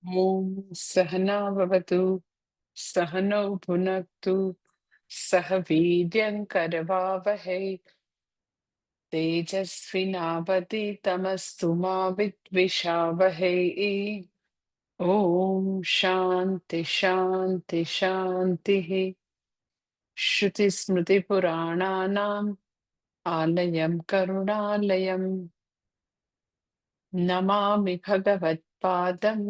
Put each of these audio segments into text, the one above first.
ॐ सहना भवतु सहनौ भुनक्तु सह वीर्यं करवावहै तेजस्विनावतीतमस्तु मा विद्विषावहै। ॐ शान्ति शान्ति शान्तिः। श्रुतिस्मृतिपुराणानाम् आलयं करुणालयं नमामि भगवत्पादं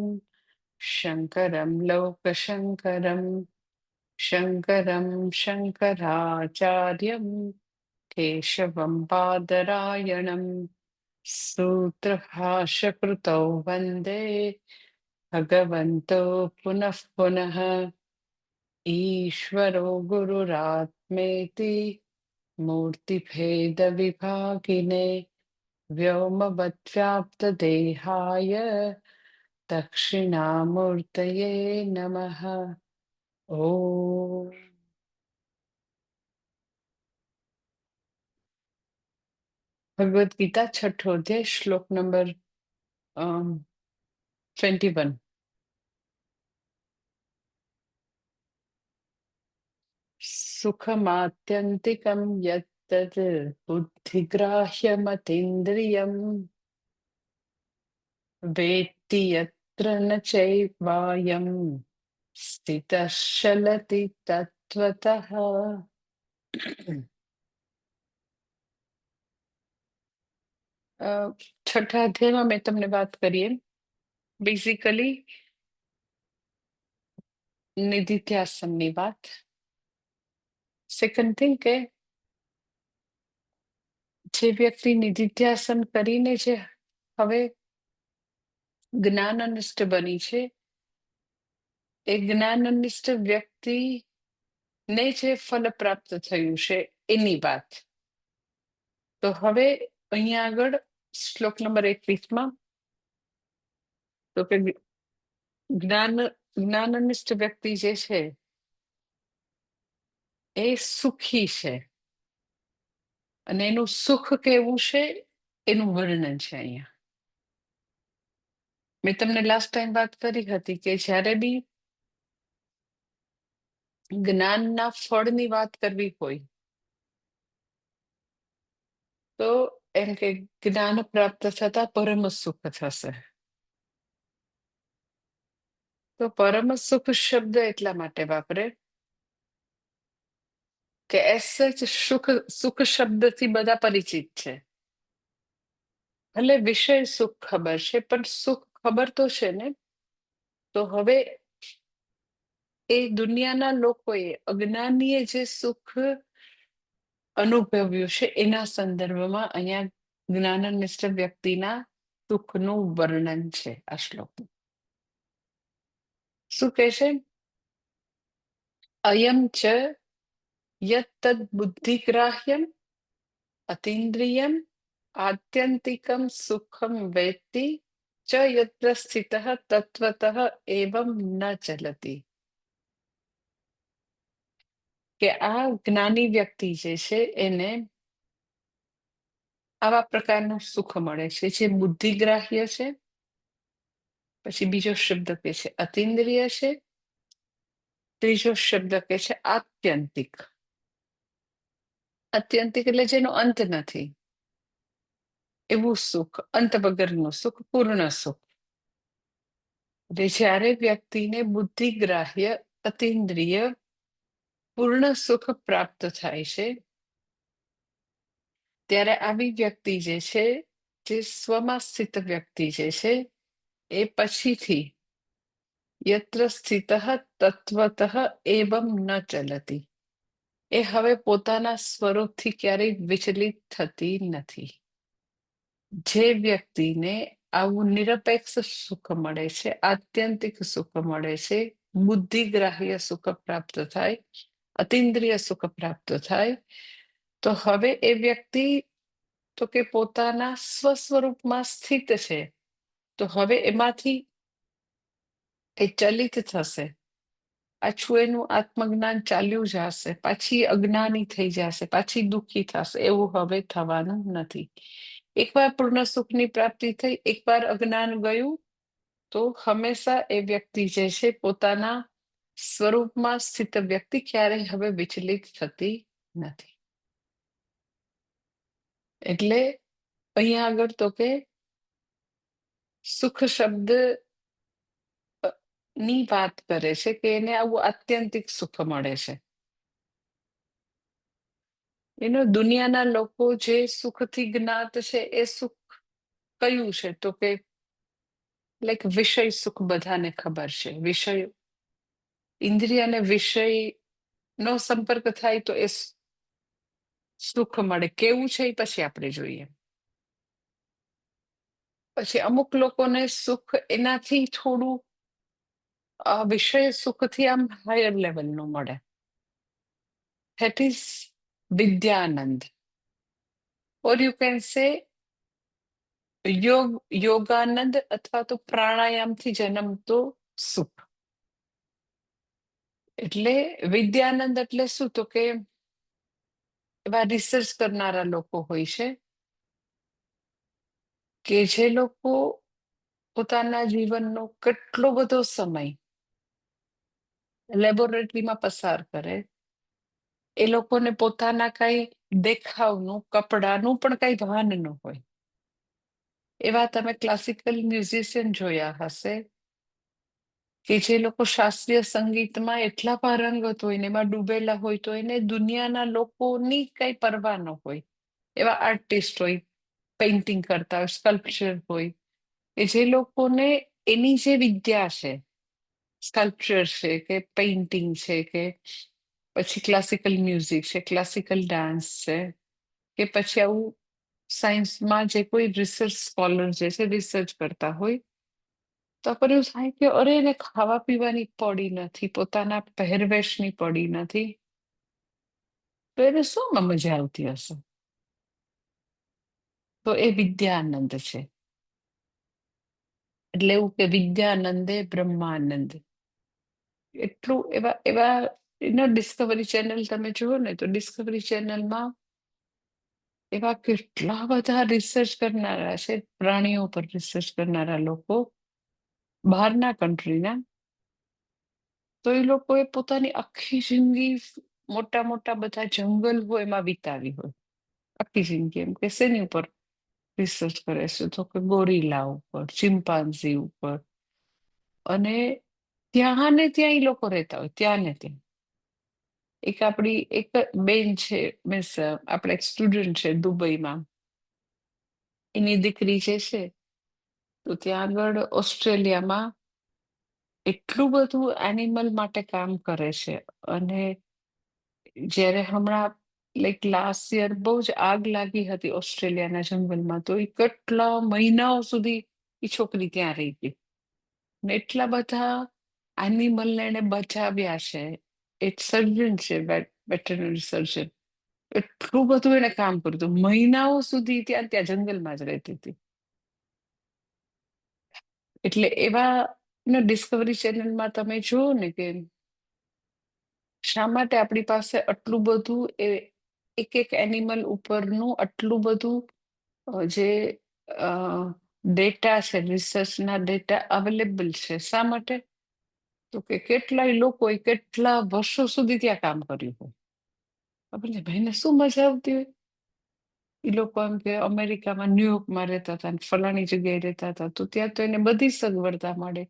शङ्करं लोकशङ्करम्। शङ्करं शङ्कराचार्यं केशवं बादरायणं सूत्रभाष्यकृतौ वन्दे भगवन्तौ पुनः पुनः। ईश्वरो गुरुरात्मेति मूर्तिभेदविभागिने व्योमवद्व्याप्तदेहाय दक्षिणामूर्तये नमः। ॐ भगवद गीता छठो अध्याय श्लोक नंबर 21। सुखमात्यन्तिकं यत्तत् बुद्धिग्राह्यमतीन्द्रियं वेत्ति यत्र न चैवायं स्थितः चलति तत्त्वतः। છઠ્ઠા અધ્યાયમાં મેં તમને વાત કરી એમ બેઝિકલી નિધિધ્યાસનની વાત. સેકન્ડ થિંગ કે જે વ્યક્તિ નિધિધ્યાસન કરીને જે હવે જ્ઞાનનિષ્ઠ બની છે એ જ્ઞાનનિષ્ઠ વ્યક્તિને જે ફલ પ્રાપ્ત થયું છે એની વાત. તો હવે અહીંયા આગળ શ્લોક નંબર 21માં તો કે જ્ઞાનનિષ્ઠ વ્યક્તિ જે છે એ સુખી છે અને એનું સુખ કેવું છે એનું વર્ણન છે અહીંયા. મેં તમને લાસ્ટ ટાઈમ વાત કરી હતી કે જ્યારે બી જ્ઞાનના ફળની વાત કરવી હોય તો એમ કે જ્ઞાન પ્રાપ્ત થતા પરમ સુખ થશે. તો પરમ સુખ શબ્દ એટલા માટે વાપરે કે એસ સુખ શબ્દથી બધા પરિચિત છે. ભલે વિષય સુખ ખબર છે પણ સુખ ખબર તો છે ને. તો હવે એ દુનિયાના લોકોએ અજ્ઞાનીએ જે સુખ અનુભવ્યું છે એના સંદર્ભમાં અહીંયા જ્ઞાનનિષ્ઠ વ્યક્તિના સુખનું વર્ણન છે આ શ્લોક. શું કહે છે? અયમ ચ યત્તદ બુદ્ધિગ્રાહ્યમ અતીન્દ્રિયમ આત્યંતિકમ સુખમ વેત્તિ ચ યત્ર સ્થિતઃ તત્વતઃ એવં ન ચલતિ. કે આ જ્ઞાની વ્યક્તિ જે છે એને આવા પ્રકારનું સુખ મળે છે જે બુદ્ધિગ્રાહ્ય છે. પછી બીજો શબ્દ કે છે અતીન્દ્રિય છે. ત્રીજો શબ્દ કે છે આત્યંતિક. આત્યંતિક એટલે જેનો અંત નથી એવું સુખ, અંત વગરનું સુખ, પૂર્ણ સુખ. એટલે જ્યારે વ્યક્તિને બુદ્ધિગ્રાહ્ય અતીન્દ્રિય પૂર્ણ સુખ પ્રાપ્ત થાય છે ત્યારે આવી વ્યક્તિ જે છે જે સ્વમાં સ્થિત વ્યક્તિ જે છે એ પછીથી યત્ર સ્થિતઃ તત્વતઃ એવં ન ચલતિ. એ હવે પોતાના સ્વરૂપથી ક્યારેય વિચલિત થતી નથી. જે વ્યક્તિને આવું નિરપેક્ષ સુખ મળે છે, આત્યંતિક સુખ મળે છે, બુદ્ધિગ્રાહ્ય સુખ પ્રાપ્ત થાય, અતીન્દ્રિય સુખ પ્રાપ્ત થાય, તો હવે એ વ્યક્તિ તો કે પોતાના સ્વસ્વરૂપમાં સ્થિત છે. તો હવે એમાંથી એ ચલિત થશે. પાછું એનું આત્મજ્ઞાન ચાલ્યું જશે, પાછી અજ્ઞાની થઈ જશે, પાછી દુઃખી થશે. એવું હવે થવાનું નથી. એકવાર પૂર્ણ સુખની પ્રાપ્તિ થઈ, એકવાર અજ્ઞાન ગયું, તો હંમેશા એ વ્યક્તિ જે છે પોતાના સ્વરૂપમાં સ્થિત વ્યક્તિ ક્યારેય હવે વિચલિત થતી નથી. એટલે અહીંયા આગળ તો કે સુખ શબ્દ ની વાત કરે છે કે એને આવું આત્યંતિક સુખ મળે છે. દુનિયાના લોકો જે સુખથી જ્ઞાત છે એ સુખ કયું છે? તો કે લાઈક વિષય સુખ બધાને ખબર છે. વિષય ઇન્દ્રિય અને વિષય નો સંપર્ક થાય તો એ સુખ મળે. કેવું છે એ પછી આપણે જોઈએ. પછી અમુક લોકોને સુખ એનાથી થોડું વિષય સુખથી આમ હાયર લેવલનું મળે. That is Vidyanand, or you can say Yoganand અથવા તો પ્રાણાયામથી જન્મતો સુખ. એટલે વિદ્યાનંદ એટલે શું? તો કે એવા રિસર્ચ કરનારા લોકો હોય છે કે જે લોકો પોતાના જીવનનો કેટલો બધો સમય લેબોરેટરીમાં પસાર કરે. એ લોકોને પોતાના કઈ દેખાવનું, કપડાનું પણ કઈ ભાન ન હોય. એવા તમે ક્લાસિકલ મ્યુઝિશિયન જોયા હશે કે જે લોકો શાસ્ત્રીય સંગીતમાં એટલા પારંગત હોય ને એમાં ડૂબેલા હોય તો એને દુનિયાના લોકોની કઈ પરવા ન હોય. એવા આર્ટિસ્ટ હોય, પેઇન્ટિંગ કરતા હોય, સ્કલ્પચર હોય, કે જે લોકોને એની જે વિદ્યા છે, સ્કલ્પચર છે કે પેઇન્ટિંગ છે કે પછી ક્લાસિકલ મ્યુઝિક છે, ક્લાસિકલ ડાન્સ છે, કે પછી આવું સાયન્સમાં જે કોઈ રિસર્ચ સ્કોલર જે છે રિસર્ચ કરતા હોય, તો આપણને એવું થાય કે અરે એને ખાવા પીવાની પડી નથી, પોતાના પહેરવેશની પડી નથી, તો એને શું મજા આવતી હશે? તો એ વિદ્યાનંદ છે. એટલે એવું કે વિદ્યાનંદે બ્રહ્માનંદ. એટલું એવા એવા ડિસ્કવરી ચેનલ તમે જુઓ ને તો ડિસ્કવરી ચેનલમાં એવા કેટલા બધા રિસર્ચ કરનારા છે, પ્રાણીઓ પર રિસર્ચ કરનારા લોકો, બહારના કન્ટ્રીના. તો એ લોકોએ પોતાની આખી જિંદગી મોટા મોટા બધા જંગલ હોય એમાં વિતાવી હોય. આખી જિંદગી એમ કે શેની ઉપર રિસર્ચ કરે છે? તો કે ગોરીલા ઉપર, ચિમ્પાન્ઝી ઉપર. અને ત્યાં ને ત્યાં એ લોકો રહેતા હોય, ત્યાં ને ત્યાં. એક આપણી એક બેન છે, મીન્સ આપણે એક સ્ટુડન્ટ છે દુબઈમાં, એની દીકરી જે છે તો ત્યાં આગળ ઓસ્ટ્રેલિયામાં એટલું બધું એનિમલ માટે કામ કરે છે. અને જ્યારે હમણાં લાઈક લાસ્ટ યર બહુ જ આગ લાગી હતી ઓસ્ટ્રેલિયાના જંગલમાં, તો એ કેટલા મહિનાઓ સુધી એ છોકરી ત્યાં રહી હતી. ને એટલા બધા એનિમલને એને બચાવ્યા છે. એક સર્જન છે, વેટરનરી સર્જન. એટલું બધું એને કામ કર્યું હતું, મહિનાઓ સુધી ત્યાં ત્યાં જંગલમાં જ રહેતી હતી. એટલે એવા ડિસ્કવરી ચેનલમાં તમે જુઓ ને કે શા માટે આપણી પાસે આટલું બધું એક એક એનિમલ ઉપરનું આટલું બધું જે ડેટા છે, રિસર્ચના ડેટા અવેલેબલ છે. શા માટે? તો કે કેટલાય લોકોએ કેટલા વર્ષો સુધી ત્યાં કામ કર્યું હોય. આપણે ભાઈને શું મજા આવતી હોય? એ લોકો એમ કે અમેરિકામાં, ન્યુયોર્કમાં રહેતા હતા, ફલાણી જગ્યાએ રહેતા હતા, તો ત્યાં તો એને બધી સગવડતા મળે.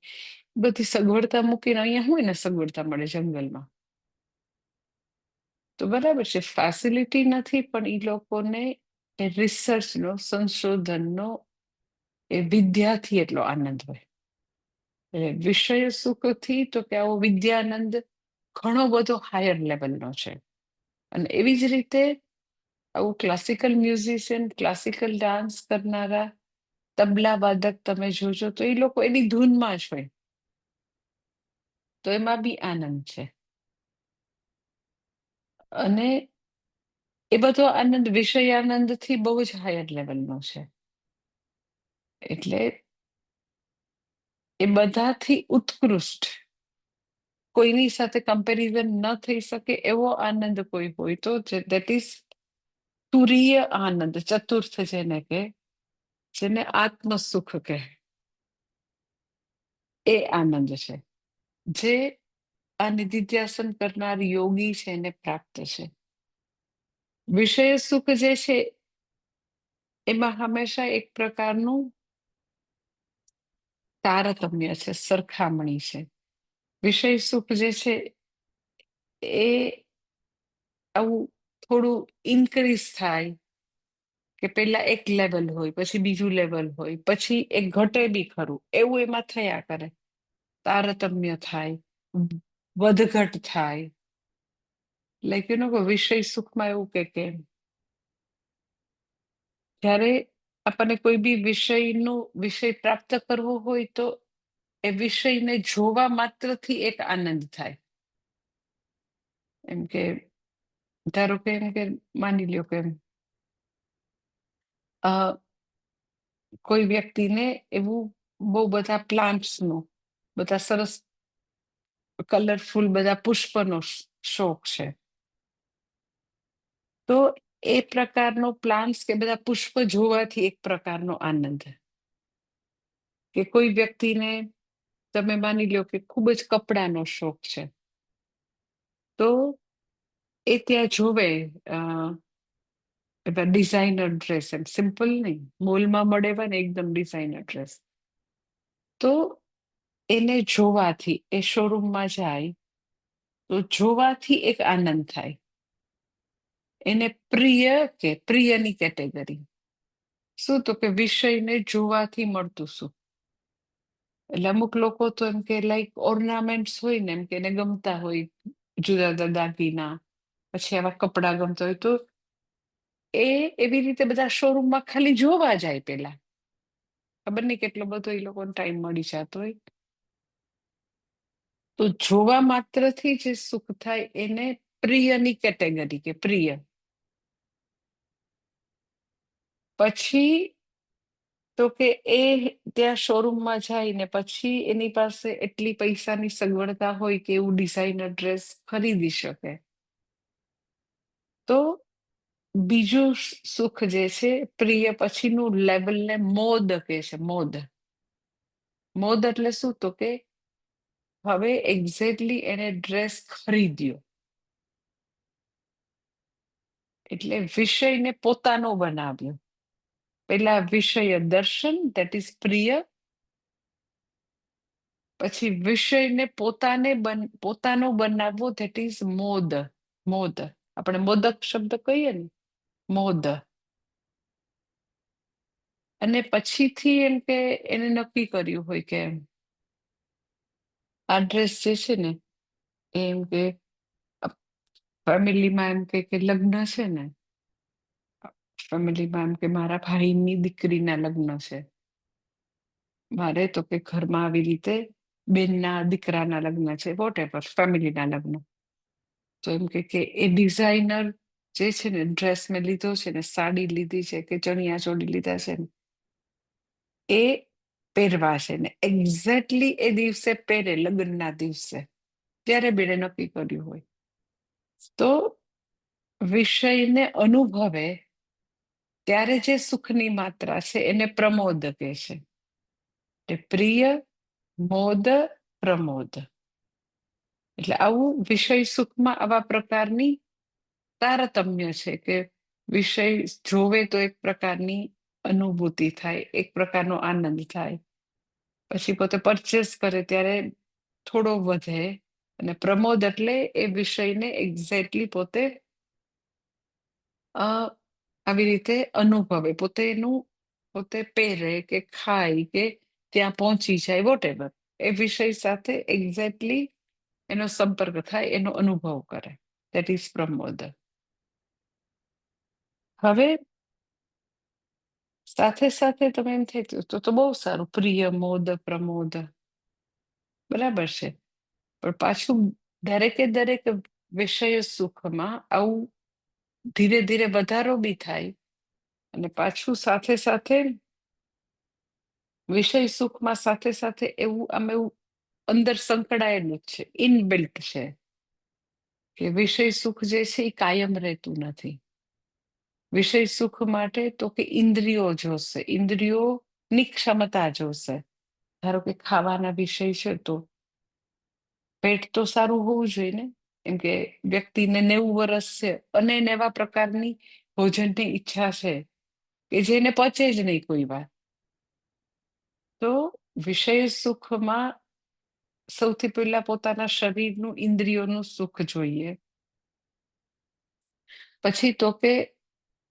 બધી સગવડતા મૂકીને અહીંયા હોય ને સગવડતા મળે જંગલમાં. તો બરાબર છે, ફેસિલિટી નથી, પણ એ લોકોને એ રિસર્ચનો, સંશોધનનો, એ વિદ્યાથી એટલો આનંદ હોય. એટલે વિષય સુખથી તો કે આવો વિદ્યાનંદ ઘણો બધો હાયર લેવલનો છે. અને એવી જ રીતે આવું ક્લાસિકલ મ્યુઝિશિયન, ક્લાસિકલ ડાન્સ કરનારા, તબલા વાદક તમે જોજો તો એ લોકો એની ધૂનમાં જ હોય, તો એમાં બી આનંદ છે. અને એ બધો આનંદ વિષયાનંદથી બહુ જ હાયર લેવલનો છે. એટલે એ બધાથી ઉત્કૃષ્ટ, કોઈની સાથે કમ્પેરિઝન ન થઈ શકે એવો આનંદ કોઈ હોય તો દેટ ઇઝ તુરીય આનંદ, ચતુર્થ જેને કે, જેને આત્મ સુખ કહે. એ આનંદ છે. જે આ નિધિધ્યાસન કરનાર યોગી છે એને પ્રાપ્ત છે. વિષય સુખ જે છે એમાં હંમેશા એક પ્રકારનું તારતમ્ય છે, સરખામણી છે. વિષય સુખ જે છે એ આવું થોડું ઇન્ક્રીઝ થાય કે પેલા એક લેવલ હોય, પછી બીજું લેવલ હોય, પછી એક ઘટે બી ખરું, એવું એમાં થયા કરે. તારતમ્ય થાય, વધઘટ થાય. લાઈક યુ નો કે વિષય સુખમાં એવું કે જ્યારે આપણને કોઈ બી વિષય પ્રાપ્ત કરવો હોય તો એ વિષયને જોવા માત્રથી એક આનંદ થાય. એમ કે ધારો કે એમ કે માની લ્યો કે કોઈ વ્યક્તિને એવું બહુ બધા પ્લાન્ટ્સનો, બધા સરસ કલરફુલ બધા પુષ્પનો શોખ છે. તો એ પ્રકારનો પ્લાન્ટ્સ કે બધા પુષ્પ જોવાથી એક પ્રકારનો આનંદ. કે કોઈ વ્યક્તિને તમે માની લો કે ખૂબ જ કપડાનો શોખ છે, તો એ ત્યાં જોવે એવા ડિઝાઇનર ડ્રેસ, એમ સિમ્પલ નહીં, મોલમાં મળે એવા ને એકદમ ડિઝાઇનર ડ્રેસ, તો એને જોવાથી, એ શોરૂમમાં જાય તો જોવાથી એક આનંદ થાય. એને પ્રિય કે પ્રિયની કેટેગરી. શું? તો કે વિષયને જોવાથી મળતું સુખ. એટલે અમુક લોકો તો એમ કે લાઈક ઓર્નામેન્ટ્સ હોય ને, એમ કે એને ગમતા હોય જુદા જુદા દાગીના, પછી આવા કપડા ગમતા હોય, તો એ એવી રીતે બધા શોરૂમમાં ખાલી જોવા જાય. પેલા ખબર નહીં કેટલો બધો એ લોકોને ટાઈમ મળી જતો હોય. તો જોવા માત્રથી જે સુખ થાય એને પ્રિયની કેટેગરી કે પ્રિય. પછી તો કે એ ત્યાં શોરૂમમાં જાય ને પછી એની પાસે એટલી પૈસાની સગવડતા હોય કે એવું ડિઝાઇનર ડ્રેસ ખરીદી શકે. તો બીજું સુખ જે છે પ્રિય પછીનું લેવલને મોદ કહે છે. મોદ. મોદ એટલે શું? તો કે હવે એક્ઝેક્ટલી એને ડ્રેસ ખરીદ્યો એટલે વિષયને પોતાનો બનાવ્યો. પેલા વિષય દર્શન, દેટ ઇઝ પ્રિય. પછી વિષયને પોતાનો બનાવવો, ધેટ ઇઝ મોદ. મોદ. આપણે મોદક શબ્દ કહીએ ને, મોદ. અને પછીથી એમ કે એને નક્કી કર્યું હોય કે આ ડ્રેસ જે છે ને એમ કે ફેમિલીમાં એમ કે લગ્ન છે ને, ફેમિલીમાં એમ કે મારા ભાઈની દીકરીના લગ્ન છે, મારે તો કે ઘરમાં આવી રીતે બેનના દીકરાના લગ્ન છે, વોટ એવર, ફેમિલીના લગ્ન. તો એમ કે એ ડિઝાઇનર જે છે ને ડ્રેસ મેં લીધો છે ને, સાડી લીધી છે કે ચણિયા ચોળી લીધા છે ને, એ પહેરવા છે ને એક્ઝેક્ટલી એ દિવસે પહેરે, લગ્નના દિવસે, ત્યારે બેને નક્કી કર્યું હોય. તો વિષયને અનુભવે ત્યારે જે સુખની માત્રા છે એને પ્રમોદ કહે છે. એટલે પ્રિય, મોદ, પ્રમોદ. એટલે આવું વિષય સુખમાં આવા પ્રકારની તારતમ્ય છે કે વિષય જોવે તો એક પ્રકારની અનુભૂતિ થાય, એક પ્રકારનો આનંદ થાય, પછી પોતે પરચેસ કરે ત્યારે થોડો વધે, અને પ્રમોદ એટલે એ વિષયને એક્ઝેક્ટલી પોતે આવી રીતે અનુભવે, પોતે પહેરે કે ખાય કે ત્યાં પહોંચી જાય, વોટ એવર, એ વિષય સાથે એક્ઝેક્ટલી એનો સંપર્ક થાય, એનો અનુભવ કરે, દેટ ઇઝ પ્રમોદ. હવે સાથે સાથે તમે એમ થાય તો બહુ સારું, પ્રિય, મોદ, પ્રમોદ, બરાબર છે. પણ પાછું દરેક વિષય સુખમાં આવું ધીરે ધીરે વધારો બી થાય, અને પાછું સાથે સાથે વિષય સુખમાં સાથે સાથે એવું અંદર સંકળાયેલું જ છે, ઇનબિલ્ટ છે, કે વિષય સુખ જે છે એ કાયમ રહેતું નથી. વિષય સુખ માટે તો કે ઇન્દ્રિયો જોશે, ઇન્દ્રિયોની ક્ષમતા જોશે. ધારો કે ખાવાના વિષય છે તો પેટ તો સારું હોવું જોઈએ ને. એમ કે વ્યક્તિને 90 વર્ષ છે અને એને એવા પ્રકારની ભોજનની ઈચ્છા છે કે જેને પચે જ નહીં કોઈ વાર. તો વિષય સુખમાં સૌથી પહેલા પોતાના શરીરનું ઇન્દ્રિયોનું સુખ જોઈએ. પછી તો કે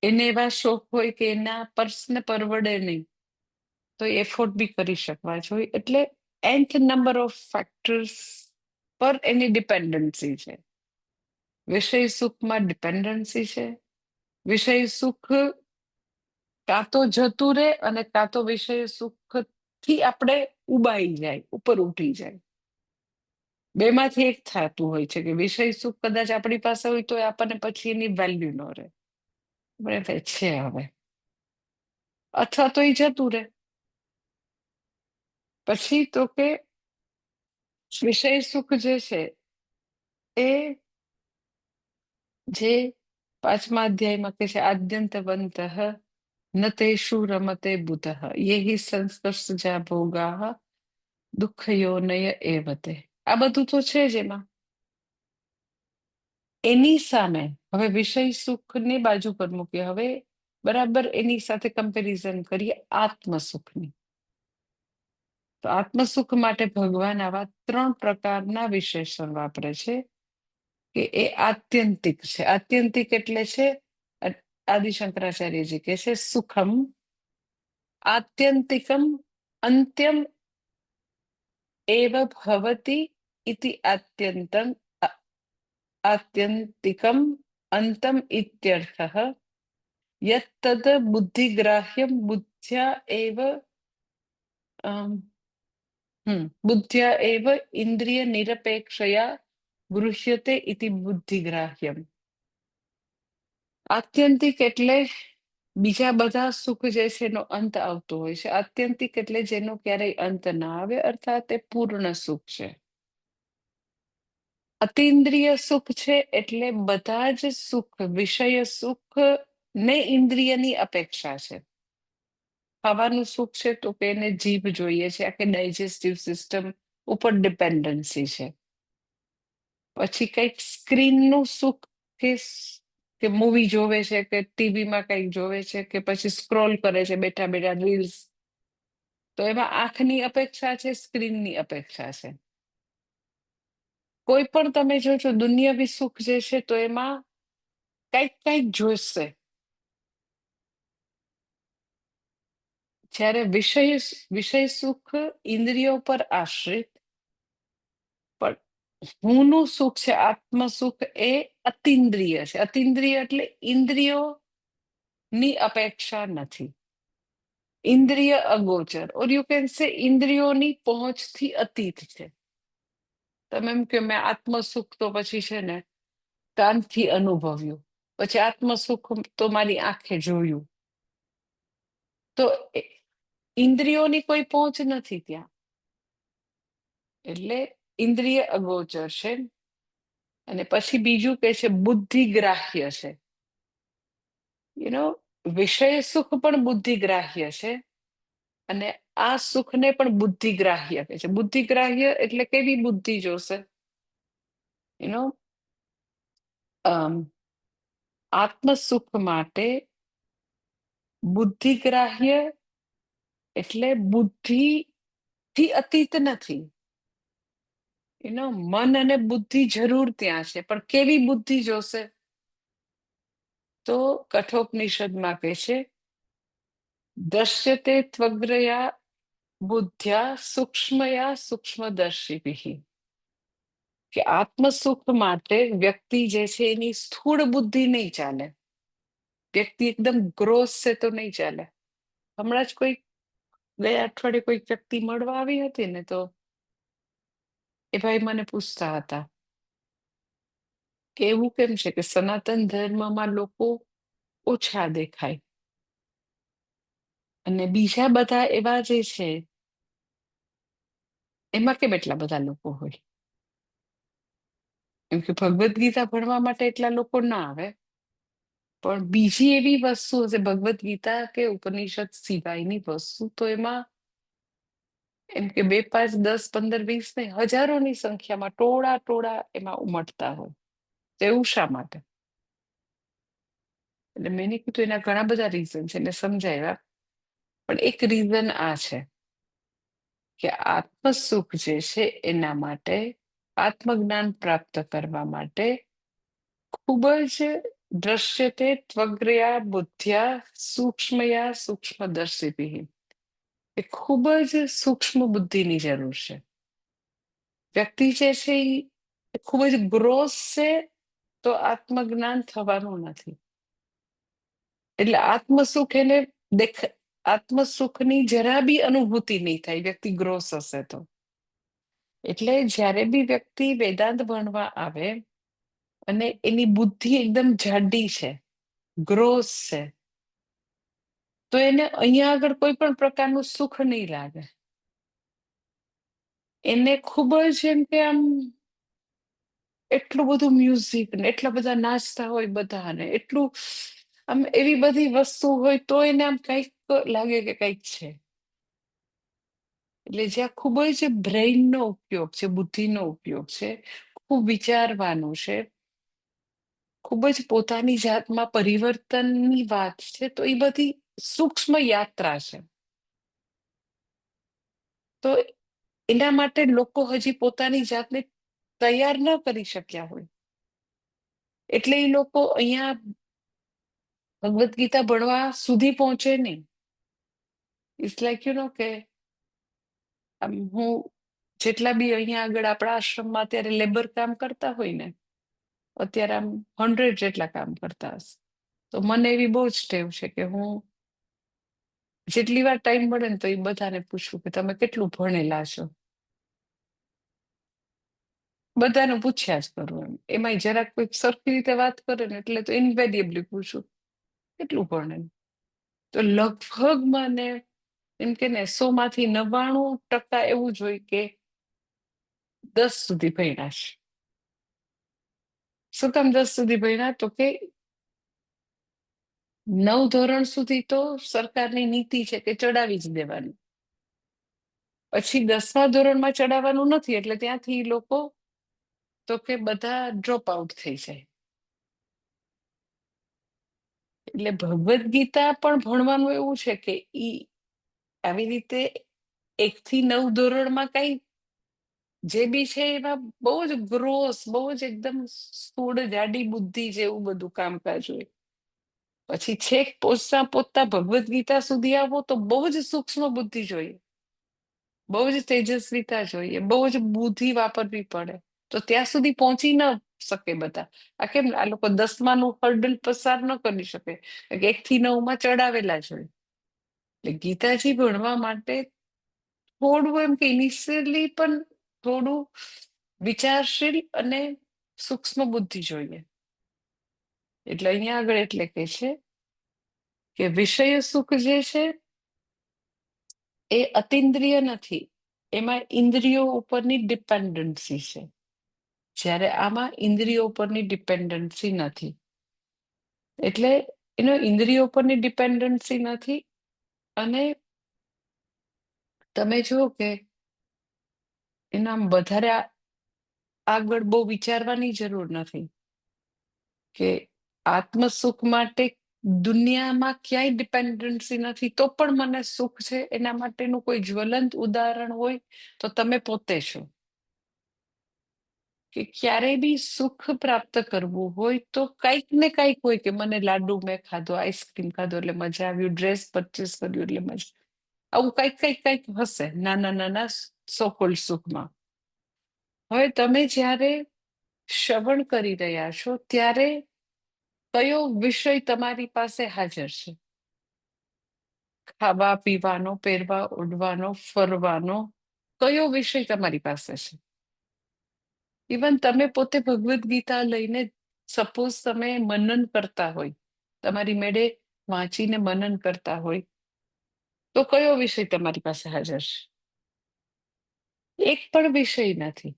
એને એવા શોખ હોય કે એના પર્સને પરવડે નહીં તો એફોર્ડ બી કરી શકવા જોઈએ. એટલે nth નંબર ઓફ ફેક્ટર્સ પર એની ડિપેન્ડન્સી છે. વિષય સુખમાં ડિપેન્ડન્સી છે. વિષય સુખ કાં તો જતું રહે અને કાં તો વિષય સુખથી આપણે ઉબાઈ જાય, ઉપર ઉઠી જાય. બેમાંથી એક થતું હોય છે કે વિષય સુખ કદાચ આપણી પાસે હોય તો આપણને પછી એની વેલ્યુ ન રહે. છે હવે, અથવા તો એ જતું રહે. પછી તો કે વિષય સુખ જે છે એ જે 5મા અધ્યાયમાં કે છે આદ્યંતવંત ન તેષુ રમતે બુધઃ યેહિ સંસ્પર્શજા ભોગાઃ દુઃખયોનય એવતે. આ બધું તો છે જ એમાં. એની સામે હવે વિષય સુખની બાજુ પર મૂકીએ. હવે બરાબર એની સાથે કમ્પેરિઝન કરીએ આત્મસુખની. તો આત્મસુખ માટે ભગવાન આવા 3 પ્રકારના વિશેષણ વાપરે છે કે એ આત્યંતિક છે. આત્યંતિક એટલે છે આદિ શંકરાચાર્યજી કહે છે સુખમ આત્યંતિકમ અંત્યમ એવ ભવતિ ઇતિ આત્યંતમ આત્યંતિકમ અંતમ ઇત્યર્થઃ યત્તદ બુદ્ધિગ્રાહ્યમ બુદ્ધ્યા એવ બુદ્ધ્યા એવ ઇન્દ્રિય નિરપેક્ષયા ગૃહ્યતે ઇતિ બુદ્ધિગ્રાહ્યમ. આત્યંતિક એટલે બીજા બધા સુખ જે છે એનો અંત આવતો હોય છે. આત્યંતિક એટલે જેનો ક્યારેય અંત ના આવે, અર્થાત એ પૂર્ણ સુખ છે. અતિન્દ્રિય સુખ છે એટલે બધા જ સુખ, વિષય સુખ ને ઇન્દ્રિયની અપેક્ષા છે. ખાવાનું સુખ છે તો કે એને જીભ જોઈએ છે, આખી ડાયજેસ્ટિવ સિસ્ટમ ઉપર ડિપેન્ડન્સી છે. પછી કંઈક સ્ક્રીનનું સુખ કે મૂવી જોવે છે કે ટીવીમાં કંઈક જોવે છે કે પછી સ્ક્રોલ કરે છે બેઠા બેઠા રીલ્સ, તો એમાં આંખની અપેક્ષા છે, સ્ક્રીનની અપેક્ષા છે. કોઈ પણ તમે જોજો દુનિયાવી સુખ જે છે તો એમાં કંઈક જોઈશે. જ્યારે વિષય સુખ ઇન્દ્રિયો પર આશ્રિત, પણ હુંનું સુખ છે, આત્મ સુખ એ અતિન્દ્રિય છે. અતિન્દ્રિય એટલે ઇન્દ્રિયોની અપેક્ષા નથી, ઇન્દ્રિય અગોચર, ઓર યુ કેન સે ઇન્દ્રિયોની પહોંચથી અતીત છે. તમે એમ કે મેં આત્મ સુખ તો પછી છે ને કાનથી અનુભવ્યું, પછી આત્મ સુખ તો મારી આંખે જોયું, તો ઇન્દ્રિયોની કોઈ પહોંચ નથી ત્યાં. એટલે ઇન્દ્રિય અગોચર છે. અને પછી બીજું કે છે બુદ્ધિગ્રાહ્ય છે. વિષય સુખ પણ બુદ્ધિગ્રાહ્ય છે અને આ સુખને પણ બુદ્ધિગ્રાહ્ય કહે છે. બુદ્ધિગ્રાહ્ય એટલે કેવી બુદ્ધિ જોશે? આત્મ સુખ માટે બુદ્ધિગ્રાહ્ય એટલે બુદ્ધિથી અતીત નથી. મન અને બુદ્ધિ જરૂર ત્યાં છે, પણ કેવી બુદ્ધિ જોશે? તો કઠોપનિષદમાં કહે છે દ્રશ્યતે ત્વગ્રયા બુદ્ધ્યા સૂક્ષ્મયા સૂક્ષ્મદર્શિભિઃ. કે આત્મસુખ માટે વ્યક્તિ જે છે એની સ્થૂળ બુદ્ધિ નહીં ચાલે. વ્યક્તિ એકદમ ગ્રોસ છે તો નહીં ચાલે. હમણાં જ ગયા અઠવાડિયે કોઈ વ્યક્તિ મળવા આવી હતી ને, તો એ ભાઈ મને પૂછતા હતા કે એવું કેમ છે કે સનાતન ધર્મમાં લોકો ઓછા દેખાય અને બીજા બધા એવા જે છે એમાં કેમ એટલા બધા લોકો હોય? એમ કે ભગવદ્ ગીતા ભણવા માટે એટલા લોકો ના આવે, પણ બીજી એવી વસ્તુ હશે ભગવદ્ ગીતા કે ઉપનિષદ સિવાયની વસ્તુ, તો એમાં એમ કે 2, 5, 10, 15, 20 ને હજારોની સંખ્યામાં ટોળા ટોળા એમાં ઉમટતા હોય. તો એવું શા માટે? એટલે મેં કીધું એના ઘણા બધા રીઝન છે એને સમજાવ્યા, પણ એક રીઝન આ છે કે આત્મસુખ જે છે એના માટે, આત્મજ્ઞાન પ્રાપ્ત કરવા માટે ખૂબ જ દ્રશ્યતે ત્વગ્રયા બુદ્ધ્યા સૂક્ષ્મયા સૂક્ષ્મદર્શિભિઃ, એ ખૂબ જ સૂક્ષ્મ બુદ્ધિની જરૂર છે. વ્યક્તિ જે છે એ ખૂબ જ ગ્રોસ છે તો આત્મજ્ઞાન થવાનું નથી. એટલે આત્મસુખ એને આત્મસુખની જરા બી અનુભૂતિ નહીં થાય વ્યક્તિ ગ્રોસ હશે તો. એટલે જ્યારે બી વ્યક્તિ વેદાંત ભણવા આવે અને એની બુદ્ધિ એકદમ જાડી છે, ગ્રોસ છે, તો એને અહીંયા આગળ કોઈ પણ પ્રકારનું સુખ નહીં લાગે. એને ખૂબ જ એમ કે આમ એટલું બધું મ્યુઝિક ને એટલા બધા નાચતા હોય બધાને, એટલું આમ એવી બધી વસ્તુ હોય તો એને આમ કંઈક લાગે કે કંઈક છે. એટલે જ્યાં ખૂબ જ બ્રેઇનનો ઉપયોગ છે, બુદ્ધિનો ઉપયોગ છે, ખૂબ વિચારવાનું છે, ખૂબ જ પોતાની જાતમાં પરિવર્તનની વાત છે, તો એ બધી સૂક્ષ્મ યાત્રા છે. તો એના માટે લોકો હજી પોતાની જાતને તૈયાર ન કરી શક્યા હોય, એટલે એ લોકો અહીંયા ભગવદ્ ગીતા ભણવા સુધી પહોંચે નહીં. ઇટ્સ લાઈક કે હું જેટલા બી અહીંયા આગળ આપણા આશ્રમમાં અત્યારે લેબર કામ કરતા હોય ને, અત્યારે આમ 100 જેટલા કામ કરતા હશે, તો મને એવી બહુ જ ટેવ છે કે હું જેટલી વાર ટાઈમ મળે ને તો એ બધાને પૂછું કે તમે કેટલું ભણેલા છો. બધાને પૂછ્યા જ કરું. એમાંય જરાક કોઈ સરખી રીતે વાત કરે ને એટલે તો ઇનવેરિયેબલી પૂછું કેટલું ભણે. તો લગભગ મને એમ કે ને 100 માંથી 99% એવું જ હોય કે 10 સુધી ભણ્યા છે. શું કામ 10 સુધી ભણ્યા? તો કે 9 ધોરણ સુધી તો સરકારની નીતિ છે કે ચડાવી જ દેવાનું, પછી 10મા ધોરણમાં ચડાવવાનું નથી, એટલે ત્યાંથી લોકો તો કે બધા ડ્રોપ આઉટ થઈ જાય. એટલે ભગવદ્ ગીતા પણ ભણવાનું એવું છે કે ઈ આવી રીતે 1 થી 9 ધોરણમાં કઈ જે બી છે એમાં બહુ જ ગ્રોસ, બહુ જ એકદમ સ્થૂળ જાડી બુદ્ધિ જેવું બધું કામકાજ હોય. પછી છેક પોચતા પોચતા ભગવદ્ ગીતા સુધી આવો તો બહુ જ સૂક્ષ્મ બુદ્ધિ જોઈએ, બહુ જ તેજસ્વીતા જોઈએ, બહુ જ બુદ્ધિ વાપરવી પડે. તો ત્યાં સુધી પહોંચી ન શકે બધા. આ કેમ આ લોકો 10માનું હર્ડલ પસાર ન કરી શકે, 1 થી 9માં ચડાવેલા જ હોય. એટલે ગીતાજી ભણવા માટે થોડું એમ કે ઇનિશિયલી પણ થોડું વિચારશીલ અને સૂક્ષ્મ બુદ્ધિ જોઈએ. એટલે અહીંયા આગળ એટલે કે છે કે વિષય સુખ જે છે એ અતિન્દ્રિય નથી, એમાં ઇન્દ્રિયો ઉપરની ડિપેન્ડન્સી છે, જ્યારે આમાં ઇન્દ્રિયો ઉપરની ડિપેન્ડન્સી નથી. એટલે એનો ઇન્દ્રિયો ઉપરની ડિપેન્ડન્સી નથી. અને તમે જુઓ કે એના આમ વધારે આગળ બહુ વિચારવાની જરૂર નથી કે આત્મસુખ માટે દુનિયામાં ક્યાંય ડિપેન્ડન્સી નથી તો પણ મને સુખ છે, એના માટેનું કોઈ જ્વલંત ઉદાહરણ હોય તો તમે પોતે છો. કે ક્યારેય બી સુખ પ્રાપ્ત કરવું હોય તો કંઈક ને કંઈક હોય કે મને લાડુ મેં ખાધો, આઈસ્ક્રીમ ખાધો એટલે મજા આવ્યું, ડ્રેસ પરચેસ કર્યું એટલે મજા, આવું કંઈક કંઈક કંઈક હશે નાના નાના સોકોલ સુખમાં. હવે તમે જ્યારે શ્રવણ કરી રહ્યા છો ત્યારે કયો વિષય તમારી પાસે હાજર છે? ખાવા પીવાનો, પહેરવા ઓઢવાનો, ફરવાનો કયો વિષય તમારી પાસે છે? ઇવન તમે પોતે ભગવદ્ ગીતા લઈને સપોઝ તમે મનન કરતા હોય, તમારી મેળે વાંચીને મનન કરતા હોય, તો કયો વિષય તમારી પાસે હાજર છે? એક પણ વિષય નથી.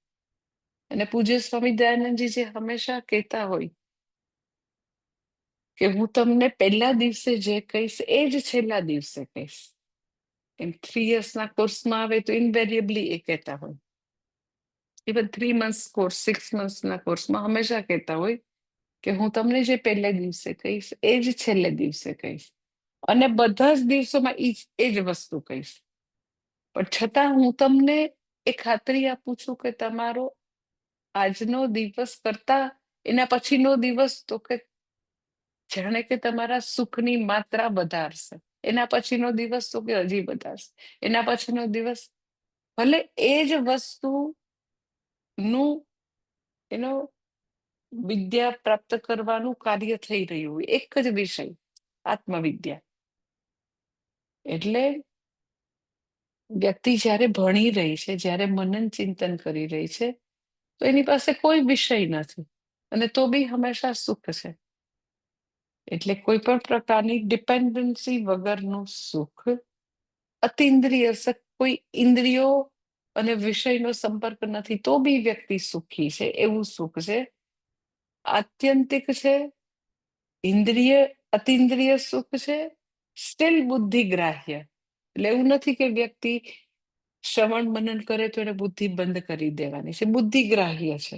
અને પૂજ્ય સ્વામી દયાનંદજી જે હંમેશા કહેતા હોય કે હું તમને પહેલા દિવસે જે કહીશ એ જ છેલ્લા દિવસે કહીશ. એમ 3 યર્સના કોર્સમાં આવે તો ઇન્વેરિયેબલી એ કહેતા હોય, ઇવન 3 મંથ્સ કોર્સ, 6 મંથ્સના કોર્સમાં હંમેશા કહેતા હોય કે હું તમને જે પહેલે દિવસે કહીશ એ જ છેલ્લે દિવસે કહીશ, અને બધા જ દિવસોમાં એ જ વસ્તુ કહીશ. પણ છતાં હું તમને એ ખાતરી આપું છું કે તમારો આજનો દિવસ કરતા એના પછીનો દિવસ તો કે જાણે કે તમારા સુખની માત્રા વધારશે, એના પછીનો દિવસ તો કે હજી વધારશે, એના પછીનો દિવસ ભલે એ જ વસ્તુનું એનો વિદ્યા પ્રાપ્ત કરવાનું કાર્ય થઈ રહ્યું હોય, એક જ વિષય આત્મવિદ્યા. એટલે વ્યક્તિ જ્યારે ભણી રહી છે, જ્યારે મનન ચિંતન કરી રહી છે, તો એની પાસે કોઈ વિષય નથી અને તો બી હંમેશા સુખ છે. એટલે કોઈ પણ પ્રકારની ડિપેન્ડન્સી વગરનું સુખ, અતિન્દ્રિય કોઈ ઇન્દ્રિયો અને વિષયનો સંપર્ક નથી તો બી વ્યક્તિ સુખી છે, એવું સુખ છે. આત્યંતિક છે, ઇન્દ્રિય અતિન્દ્રિય સુખ છે, સ્ટીલ બુદ્ધિગ્રાહ્ય. એટલે એવું નથી કે વ્યક્તિ શ્રવણ મનન કરે તો એને બુદ્ધિ બંધ કરી દેવાની છે, બુદ્ધિગ્રાહ્ય છે.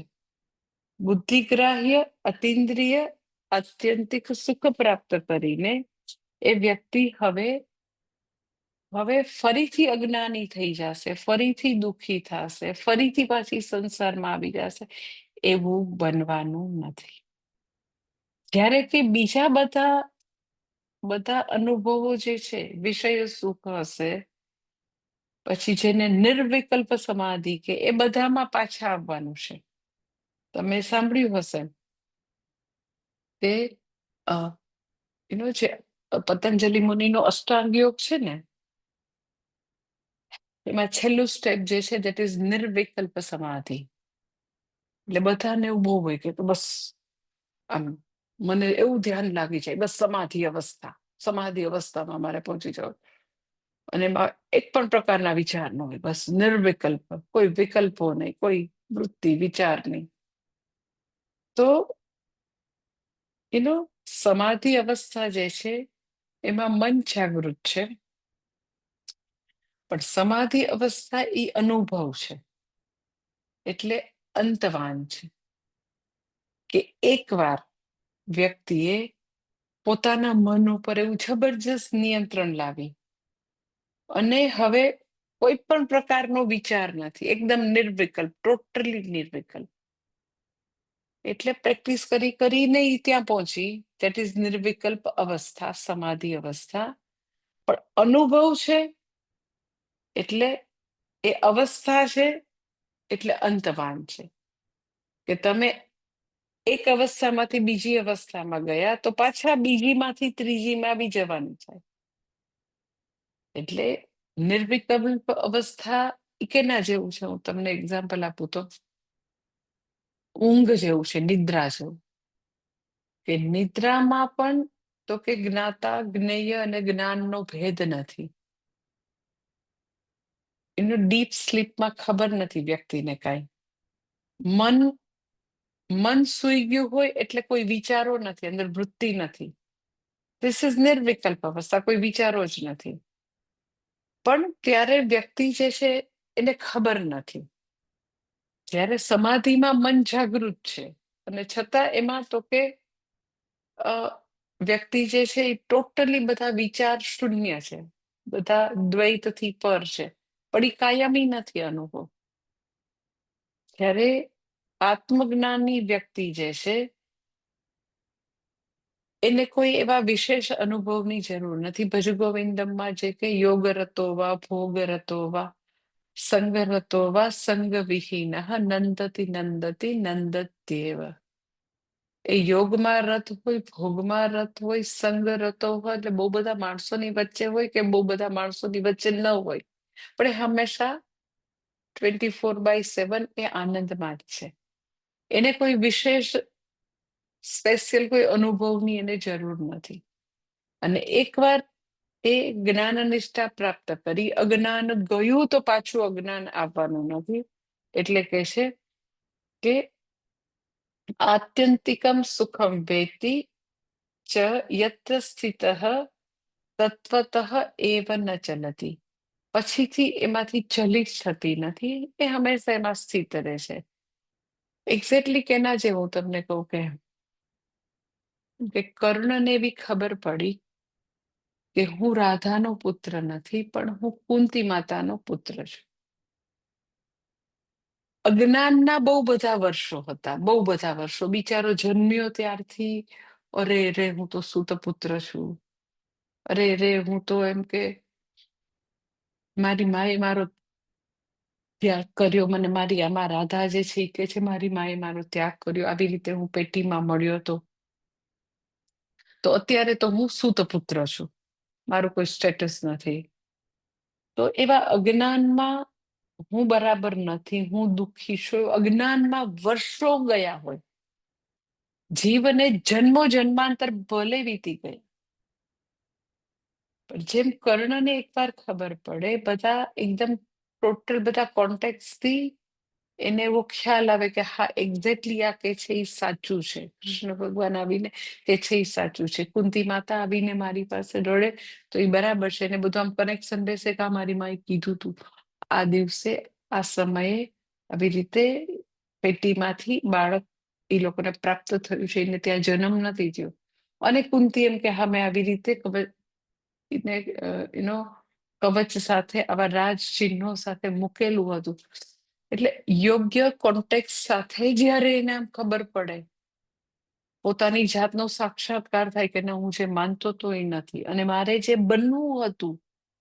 બુદ્ધિગ્રાહ્ય, અતિન્દ્રિય, આત્યંતિક સુખ પ્રાપ્ત કરીને એ વ્યક્તિ હવે ફરીથી અજ્ઞાની થઈ જશે, ફરીથી દુઃખી થશે, ફરીથી પાછી સંસારમાં આવી જશે, એવું બનવાનું નથી. જ્યારે કે બીજા બધા અનુભવો જે છે, વિષય સુખ હશે, પછી જેને નિર્વિકલ્પ સમાધિ કે એ બધામાં પાછા આવવાનું છે. તમે સાંભળ્યું હશે તે જે પતંજલિ મુનિનો અષ્ટાંગ યોગ છે ને, એમાં છેલ્લું સ્ટેપ જે છે દેટ ઇઝ નિર્વિકલ્પ સમાધિ. એટલે બધાને એવું બહુ હોય કે બસ આમ મને એવું ધ્યાન લાગી જાય, બસ સમાધિ અવસ્થામાં મારે પહોંચી જવું, અને એમાં એક પણ પ્રકારના વિચાર ન હોય, બસ નિર્વિકલ્પ, કોઈ વિકલ્પો નહીં, કોઈ વૃત્તિ વિચાર નહીં. તો સમાધિ અવસ્થા જે છે એમાં મન જાગૃત છે, પણ સમાધિ અવસ્થા એ અનુભવ છે, એટલે અંતવાન છે. કે એકવાર વ્યક્તિએ પોતાના મન ઉપર એવું જબરજસ્ત નિયંત્રણ લાવી અને હવે કોઈ પણ પ્રકારનો વિચાર નથી, એકદમ નિર્વિકલ્પ, ટોટલી નિર્વિકલ્પ. એટલે પ્રેક્ટિસ કરીને ત્યાં પહોંચી, દેટ ઇઝ નિર્વિકલ્પ અવસ્થા, સમાધિ અવસ્થા. પણ અનુભવ છે એટલે એ અવસ્થા છે, એટલે અંતવાન છે. કે તમે એક અવસ્થામાંથી બીજી અવસ્થામાં ગયા તો પાછા બીજીમાંથી ત્રીજીમાં બી જવાનું થાય. એટલે નિર્વિકલ્પ અવસ્થા કેના જેવું છે, હું તમને એક્ઝામ્પલ આપું તો ઊંઘ જેવું છે, નિદ્રા જેવું. કે નિદ્રામાં પણ તો કે જ્ઞાતા, જ્ઞેય અને જ્ઞાનનો ભેદ નથી. એનું ડીપ સ્લીપમાં ખબર નથી વ્યક્તિને કાંઈ. મન સૂઈ ગયું હોય એટલે કોઈ વિચારો નથી, અંદર વૃત્તિ નથી. ધીસ ઇઝ નિર્વિકલ્પ અવસ્થા, કોઈ વિચારો જ નથી. પણ ત્યારે વ્યક્તિ જે છે એને ખબર નથી. જ્યારે સમાધિમાં મન જાગૃત છે અને છતાં એમાં તો કે વ્યક્તિ જે છે એ ટોટલી બધા વિચાર શૂન્ય છે, બધા દ્વૈતથી પર છે, પણ એ કાયમી નથી અનુભવ. ત્યારે આત્મજ્ઞાની વ્યક્તિ જે છે એને કોઈ એવા વિશેષ અનુભવની જરૂર નથી. ભજ ગોવિંદમમાં જે કે યોગ રતો વા, ભોગ રતો વા, સંગ રતો વા, સંગ વિહીન નંદતી નંદતી નંદત્યેવ. એ યોગમાં રત હોય, ભોગમાં રત હોય, સંગ રતો હોય, એટલે બહુ બધા માણસોની વચ્ચે હોય કે બહુ બધા માણસોની વચ્ચે ન હોય, પણ એ હંમેશા 24/7 એ આનંદમાં જ છે. એને કોઈ વિશેષ સ્પેશિયલ કોઈ અનુભવની એને જરૂર નથી. અને એકવાર એ જ્ઞાન નિષ્ઠા પ્રાપ્ત કરી, અજ્ઞાન ગયું તો પાછું અજ્ઞાન આવવાનું નથી. એટલે કે છે કે આત્યંતિકમ સુખમ વેતિ ચ યત્ર સ્થિતઃ તત્વતઃ એવ ન ચલતિ. પછીથી એમાંથી ચલિત થતી નથી, એ હંમેશા એમાં સ્થિત રહે છે. એક્ઝેક્ટલી કેના જેવું તમને કહું કે કર્ણને એવી ખબર પડી કે હું રાધાનો પુત્ર નથી, પણ હું કુંતી માતાનો પુત્ર છું. અજ્ઞાનના બહુ બધા વર્ષો હતા, બહુ બધા વર્ષો. બિચારો જન્મ્યો ત્યારથી અરે રે હું તો સૂત પુત્ર છું, અરે રે હું તો એમ કે મારી માએ મારો ત્યાગ કર્યો, મને મારી આમાં રાધા જે છે એ કે છે મારી માએ મારો ત્યાગ કર્યો, આવી રીતે હું પેટીમાં મળ્યો હતો. તો અત્યારે તો હું સૂત પુત્ર છું, મારું કોઈ સ્ટેટસ નથી. તો એવા અજ્ઞાનમાં હું બરાબર નથી, હું દુઃખી છું, અજ્ઞાનમાં વર્ષો ગયા હોય, જીવને જન્મો જન્માંતર ભલે વીતી ગઈ, પણ જેમ કર્ણને એકવાર ખબર પડે, બધા એકદમ ટોટલ બધા કોન્ટેક્ટથી એને એવો ખ્યાલ આવે કે હા એક્ઝેક્ટલી આ કે છે એ સાચું છે. કૃષ્ણ ભગવાન આવીને કે છે એ સાચું છે, કુંતી માતા આવીને મારી પાસે રડે તો એ બરાબર છે. એને બધું આમ કનેક્શન બેસે કે મારી માએ કીધું તું આ દિવસે આ સમયે આવી રીતે પેટીમાંથી બાળક એ લોકોને પ્રાપ્ત થયું છે, એને ત્યાં જન્મ નથી થયો. અને કુંતી એમ કે હા મેં આવી રીતે એનો કવચ સાથે આવા રાજ ચિહ્નો સાથે મૂકેલું હતું. એટલે યોગ્ય કોન્ટેક્ટ સાથે જ્યારે એને આમ ખબર પડે, પોતાની જાતનો સાક્ષાત્કાર થાય કે ના હું જે માનતો તો એ નથી, અને મારે જે બનવું હતું,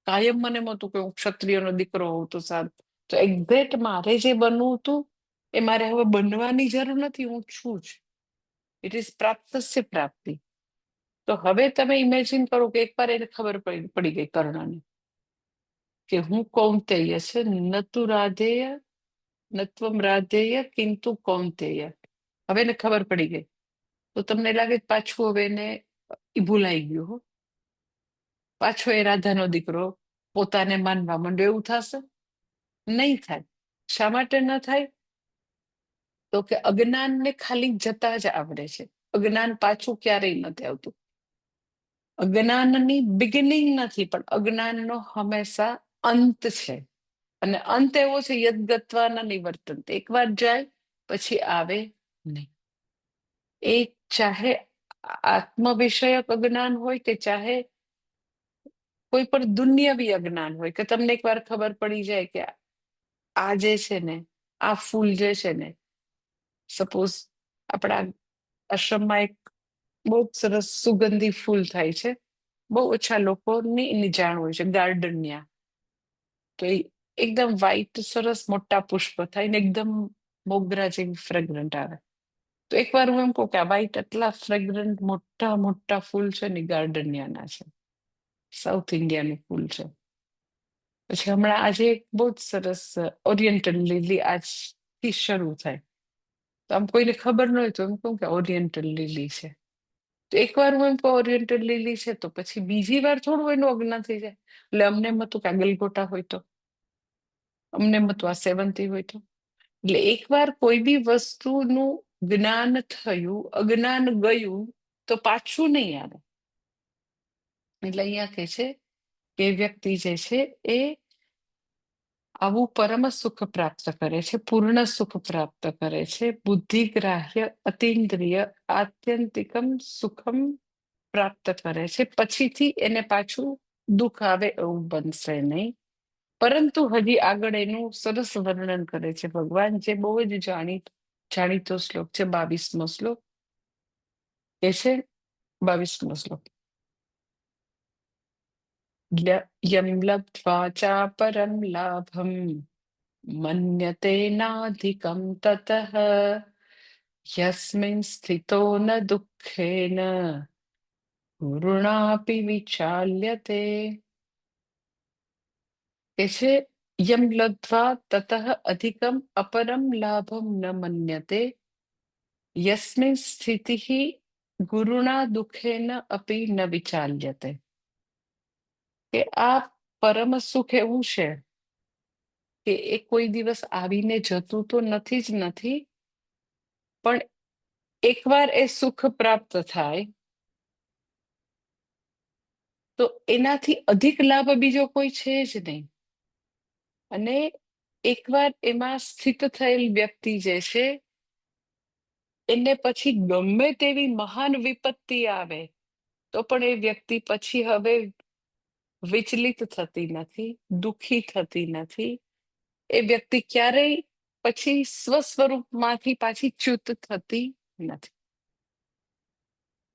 કાયમ મને એમ હતું કે હું ક્ષત્રિયનો દીકરો હોઉં તો સારું, તો એક્ઝેક્ટ મારે જે બનવું હતું એ મારે હવે બનવાની જરૂર નથી, હું છું જ. ઇટ ઇઝ પ્રાપ્તસ્ય પ્રાપ્તિ. તો હવે તમે ઇમેજિન કરો કે એકવાર એને ખબર પડી ગઈ કર્ણને કે હું કૌંતેય છે, નતુ રાધેય નત્વમ રાધેય કિંતુ કૌંતેય. હવે એને ખબર પડી ગઈ, તો તમને લાગે પાછું હવે એને ઈ ભૂલાઈ ગયું હો, પાછો એ રાધાનો દીકરો પોતાને માનવા માંડ્યો, એવું થશે? નહીં થાય. શા માટે ન થાય? તો કે અજ્ઞાનને ખાલી જતા જ આવડે છે, અજ્ઞાન પાછું ક્યારેય નથી આવતું. અજ્ઞાનની બિગિનિંગ નથી, પણ અજ્ઞાનનો હંમેશા અંત છે. અને અંત એવો છે યદગત્વાના નિવર્તન, એકવાર જાય પછી આવે નહીં. એ ચાહે આત્મ વિષયક અજ્ઞાન હોય કે ચાહે કોઈ પણ દુન્યવી અજ્ઞાન હોય, કે તમને એકવાર ખબર પડી જાય કે આ જે છે ને, આ ફૂલ જે છે ને, સપોઝ આપણા આશ્રમમાં એક બહુ સરસ સુગંધી ફૂલ થાય છે, બહુ ઓછા લોકોની એની જાણ હોય છે, ગાર્ડનિયા. તો એ એકદમ વ્હાઈટ સરસ મોટા પુષ્પ થાય ને એકદમ મોગરા જેવી ફ્રેગ્રન્ટ આવે. તો એકવાર હું એમ કહું કે આ વ્હાઈટ આટલા ફ્રેગ્રન્ટ મોટા મોટા ફૂલ છે ને ગાર્ડનિયાના છે, સાઉથ ઇન્ડિયાનું ફૂલ છે. પછી હમણાં આજે એક બહુ જ સરસ ઓરિએન્ટલ લીલી આજથી શરૂ થાય, તો આમ કોઈને ખબર ન હોય તો એમ કહું કે ઓરિએન્ટલ લીલી છે. તો એકવાર હું એમ કહું ઓરિએન્ટલ લીલી છે, તો પછી બીજી વાર થોડું એનું અજ્ઞાન થઈ જાય. એટલે અમને એમ હતું કે આ ગલગોટા હોય, તો અમને એમ હતું આ સેવંતી હોય તો. એટલે એકવાર કોઈ બી વસ્તુનું જ્ઞાન થયું, અજ્ઞાન ગયું તો પાછું નહીં આવે. એટલે અહીંયા કે છે કે વ્યક્તિ જે છે એ આવું પરમ સુખ પ્રાપ્ત કરે છે, પૂર્ણ સુખ પ્રાપ્ત કરે છે, બુદ્ધિગ્રાહ્ય અતિન્દ્રિય આત્યંતિકમ સુખમ પ્રાપ્ત કરે છે. પછીથી એને પાછું દુઃખ આવે એવું બનશે નહીં. પરંતુ હજી આગળ એનું સરસ વર્ણન કરે છે ભગવાન, જે બહુ જ જાણીતો શ્લોક છે, 22મો શ્લોક એ છે 22મો શ્લોક. યમ લબ્ધ્વા ચાપરમ લાભમ મન્યતે નાધિકમ તતઃ યસ્મિન સ્થિતો ન દુઃખેન ગુરુણાપી વિચાલ્યતે. કે છે યમ લબ્ધ્વા તતઃ અધિકમ અપરમ લાભમ ન મન્યતે યસ્મિન સ્થિતિઃ ગુરુણા દુઃખેન અપી ન વિચાલ્યતે. કે આ પરમ સુખ એવું છે કે એ કોઈ દિવસ આવીને જતું તો નથી જ નથી, પણ એકવાર એ સુખ પ્રાપ્ત થાય તો એનાથી અધિક લાભ બીજો કોઈ છે જ નહીં. અને એકવાર એમાં સ્થિત થયેલ વ્યક્તિ જે છે એને પછી ગમે તેવી મહાન વિપત્તિ આવે તો પણ એ વ્યક્તિ પછી હવે વિચલિત થતી નથી, દુઃખી થતી નથી. એ વ્યક્તિ ક્યારેય પછી સ્વસ્વરૂપમાંથી પાછી ચ્યુત થતી નથી.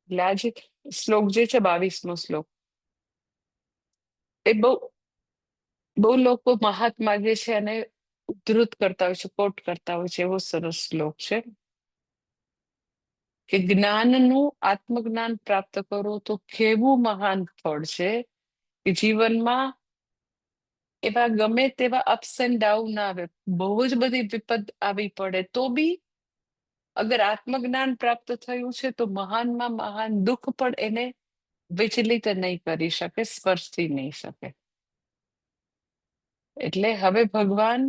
એટલે આ જે શ્લોક જે છે 22મો શ્લોક, એ બહુ લોકો મહાત્મા જે છે અને ઉદ્ધૃત કરતા હોય છે, કોટ કરતા હોય છે. એવો સરસ શ્લોક છે કે જ્ઞાનનું આત્મજ્ઞાન પ્રાપ્ત કરો તો કેવું મહાન ફળ છે કે જીવનમાં એવા ગમે તેવા અપ્સ એન્ડ ડાઉન આવે, બહુ જ બધી વિપદ આવી પડે તો બી અગર આત્મજ્ઞાન પ્રાપ્ત થયું છે તો મહાનમાં મહાન દુઃખ પણ એને વિચલિત નહીં કરી શકે, સ્પર્શી નહીં શકે. એટલે હવે ભગવાન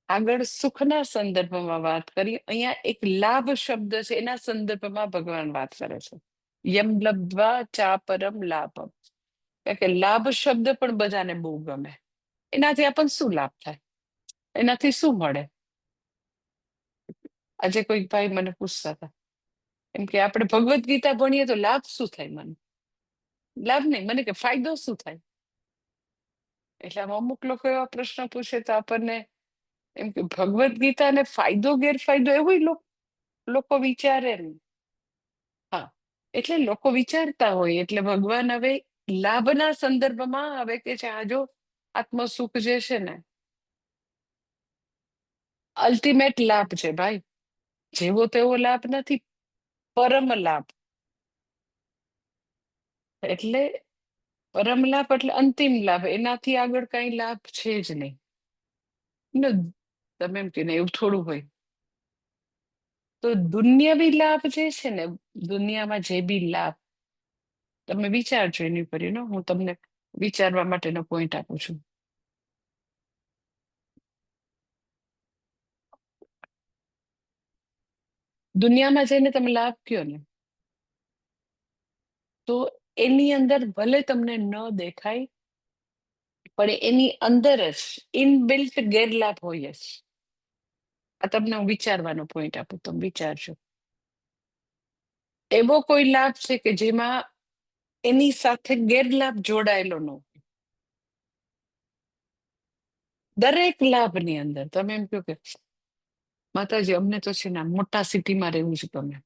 આગળ સુખના સંદર્ભમાં વાત કરી, અહીંયા એક લાભ શબ્દ છે એના સંદર્ભમાં ભગવાન વાત કરે છે. યમ લબ્ધ્વા ચાપરમ લાભમ. કારણ કે લાભ શબ્દ પણ બધાને બહુ ગમે. એનાથી આપણને શું લાભ થાય, એનાથી શું મળે? આજે કોઈ ભાઈ મને પૂછતા હતા એમ કે આપણે ભગવદ્ ગીતા ભણીએ તો લાભ શું થાય? મને લાભ નહીં, મને કે ફાયદો શું થાય? એટલે આમ અમુક લોકો એવા પ્રશ્ન પૂછે તો આપણને એમ કે ભગવદ્ ગીતાને ફાયદો ગેરફાયદો એવું લોકો વિચારે ને. હા, એટલે લોકો વિચારતા હોય એટલે ભગવાન હવે લાભના સંદર્ભમાં હવે કે છે આ જો આત્મસુખ જે છે ને અલ્ટિમેટ લાભ છે ભાઈ. જેવો તેવો લાભ નથી, પરમ લાભ. એટલે પરમ લાભ એટલે અંતિમ લાભ, એનાથી આગળ કઈ લાભ છે જ નહીં. તમે એમ કે એવું થોડું હોય. તો દુનિયાવી લાભ જે છે ને, દુનિયામાં જે બી લાભ તમે વિચારજો એની પર, હું તમને વિચારવા માટેનો પોઈન્ટ આપું છું. દુનિયામાં જઈને તમે લાભ કયો ને તો એની અંદર ભલે તમને ન દેખાય પણ એની અંદર જ ઇનબિલ્ટ ગેરલાભ હોય જ. આ તમને હું વિચારવાનો પોઈન્ટ આપું, તમે વિચારજો. એવો કોઈ લાભ છે કે જેમાં એની સાથે ગેરલાભ જોડાયેલો ન હોય? દરેક લાભની અંદર તમે એમ કહો કે માતાજી અમને તો છે ને મોટા સિટીમાં રહેવું છે, તમે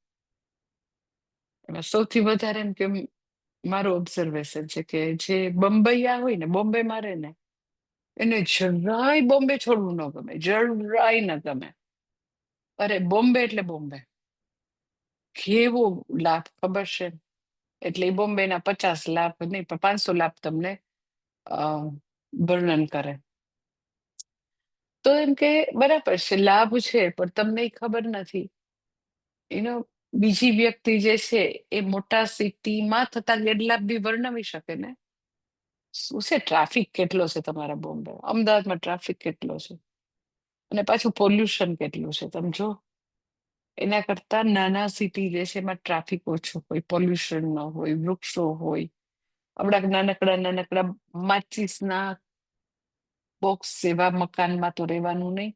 એમાં સૌથી વધારે એમ કે મારું ઓબ્ઝર્વેશન છે કે જે બંબઈયા હોય ને, બોમ્બેમાં રહે ને, એને જરાય બોમ્બે છોડવું ન ગમે, જરાય ન ગમે. અરે બોમ્બે એટલે બોમ્બે, કેવો લાભ ખબર છે? એટલે એ બોમ્બેના 50 લાખ નહીં પણ 500 લાખ તમને વર્ણન કરે. તો એમ કે બરાબર છે, લાભ છે, પણ તમને ખબર નથી એનો. બીજી વ્યક્તિ જે છે એ મોટા સિટીમાં થતા ગેરલાભ બી વર્ણવી શકે ને. શું છે ટ્રાફિક કેટલો છે તમારા બોમ્બે, અમદાવાદમાં ટ્રાફિક કેટલો છે, અને પાછું પોલ્યુશન કેટલું છે તમે જો. એના કરતા નાના સિટી જે છે એમાં ટ્રાફિક ઓછું હોય, પોલ્યુશન ન હોય, વૃક્ષો હોય. આપણા નાનકડા નાનકડા માચીસના બોક્સ જેવા મકાનમાં તો રહેવાનું નહીં,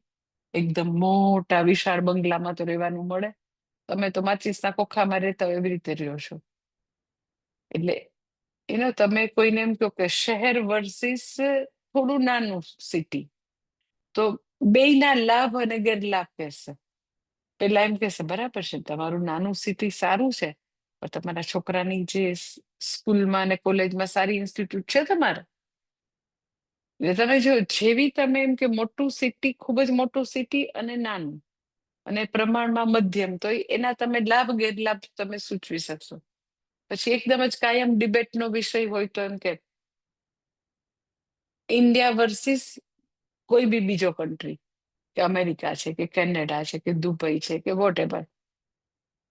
એકદમ મોટા વિશાળ બંગલામાં તો રહેવાનું મળે. તમે તો માચીસના ખોખામાં રહેતા હોય એવી રીતે રહ્યો છો. એટલે તમે કોઈને એમ કહો કે શહેર વર્સિસ થોડું નાનું સિટી, તો બેયના લાભ અને ગેરલાભ કહેશે. પેલા એમ કહેશે બરાબર છે તમારું નાનું સિટી સારું છે, પણ તમારા છોકરાની જે સ્કૂલમાં અને કોલેજમાં સારી ઇન્સ્ટિટ્યૂટ છે તમારે. એટલે તમે જો જેવી તમે એમ કે મોટું સિટી, ખૂબ જ મોટું સિટી અને નાનું અને પ્રમાણમાં મધ્યમ, તો એના તમે લાભ ગેરલાભ તમે સૂચવી શકશો. પછી એકદમ જ કાયમ ડિબેટનો વિષય હોય તો એમ કે ઇન્ડિયા વર્સિસ કોઈ બી બીજો કન્ટ્રી, કે અમેરિકા છે કે કેનેડા છે કે દુબઈ છે કે વોટ એવર,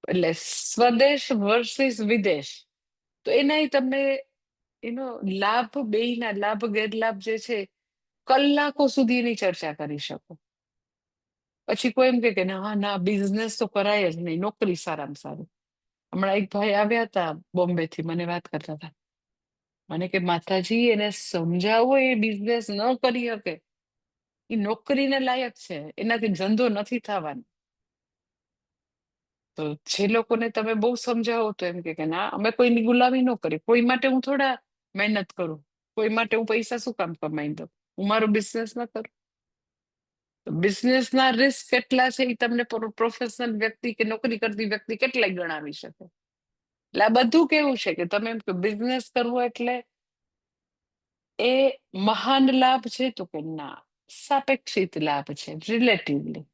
એટલે સ્વદેશ વર્સિસ વિદેશ, તો એના તમે લાભ, બેયના લાભ ગેરલાભ જે છે કલાકો સુધી એની ચર્ચા કરી શકો. પછી કોઈ એમ કે ના ના બિઝનેસ તો કરાય જ નહીં, નોકરી સારામાં સારું. હમણાં એક ભાઈ આવ્યા હતા બોમ્બે થી, મને વાત કરતા હતા. મને કે માતાજી એને સમજાવો, એ બિઝનેસ ન કરી શકે. એ નોકરીને લાયક છે, એનાથી ધંધો નથી થવાનો. તો જે લોકોને તમે બહુ સમજાવો તો એમ કે ના, અમે કોઈની ગુલામી ન કરી, કોઈ માટે હું થોડા મહેનત કરું, કોઈ માટે હું પૈસા શું કામ કમાઈ દઉં, હું મારો બિઝનેસ ના કરું. બિઝનેસ ના રિસ્ક કેટલા છે એ તમને પ્રોફેશનલ વ્યક્તિ કે નોકરી કરતી વ્યક્તિ કેટલાય ગણાવી શકે. એટલે આ બધું કેવું છે કે તમે એમ કે બિઝનેસ કરવો એટલે એ મહાન લાભ છે, તો કે ના, સાપેક્ષિત લાભ છે, રિલેટિવલી.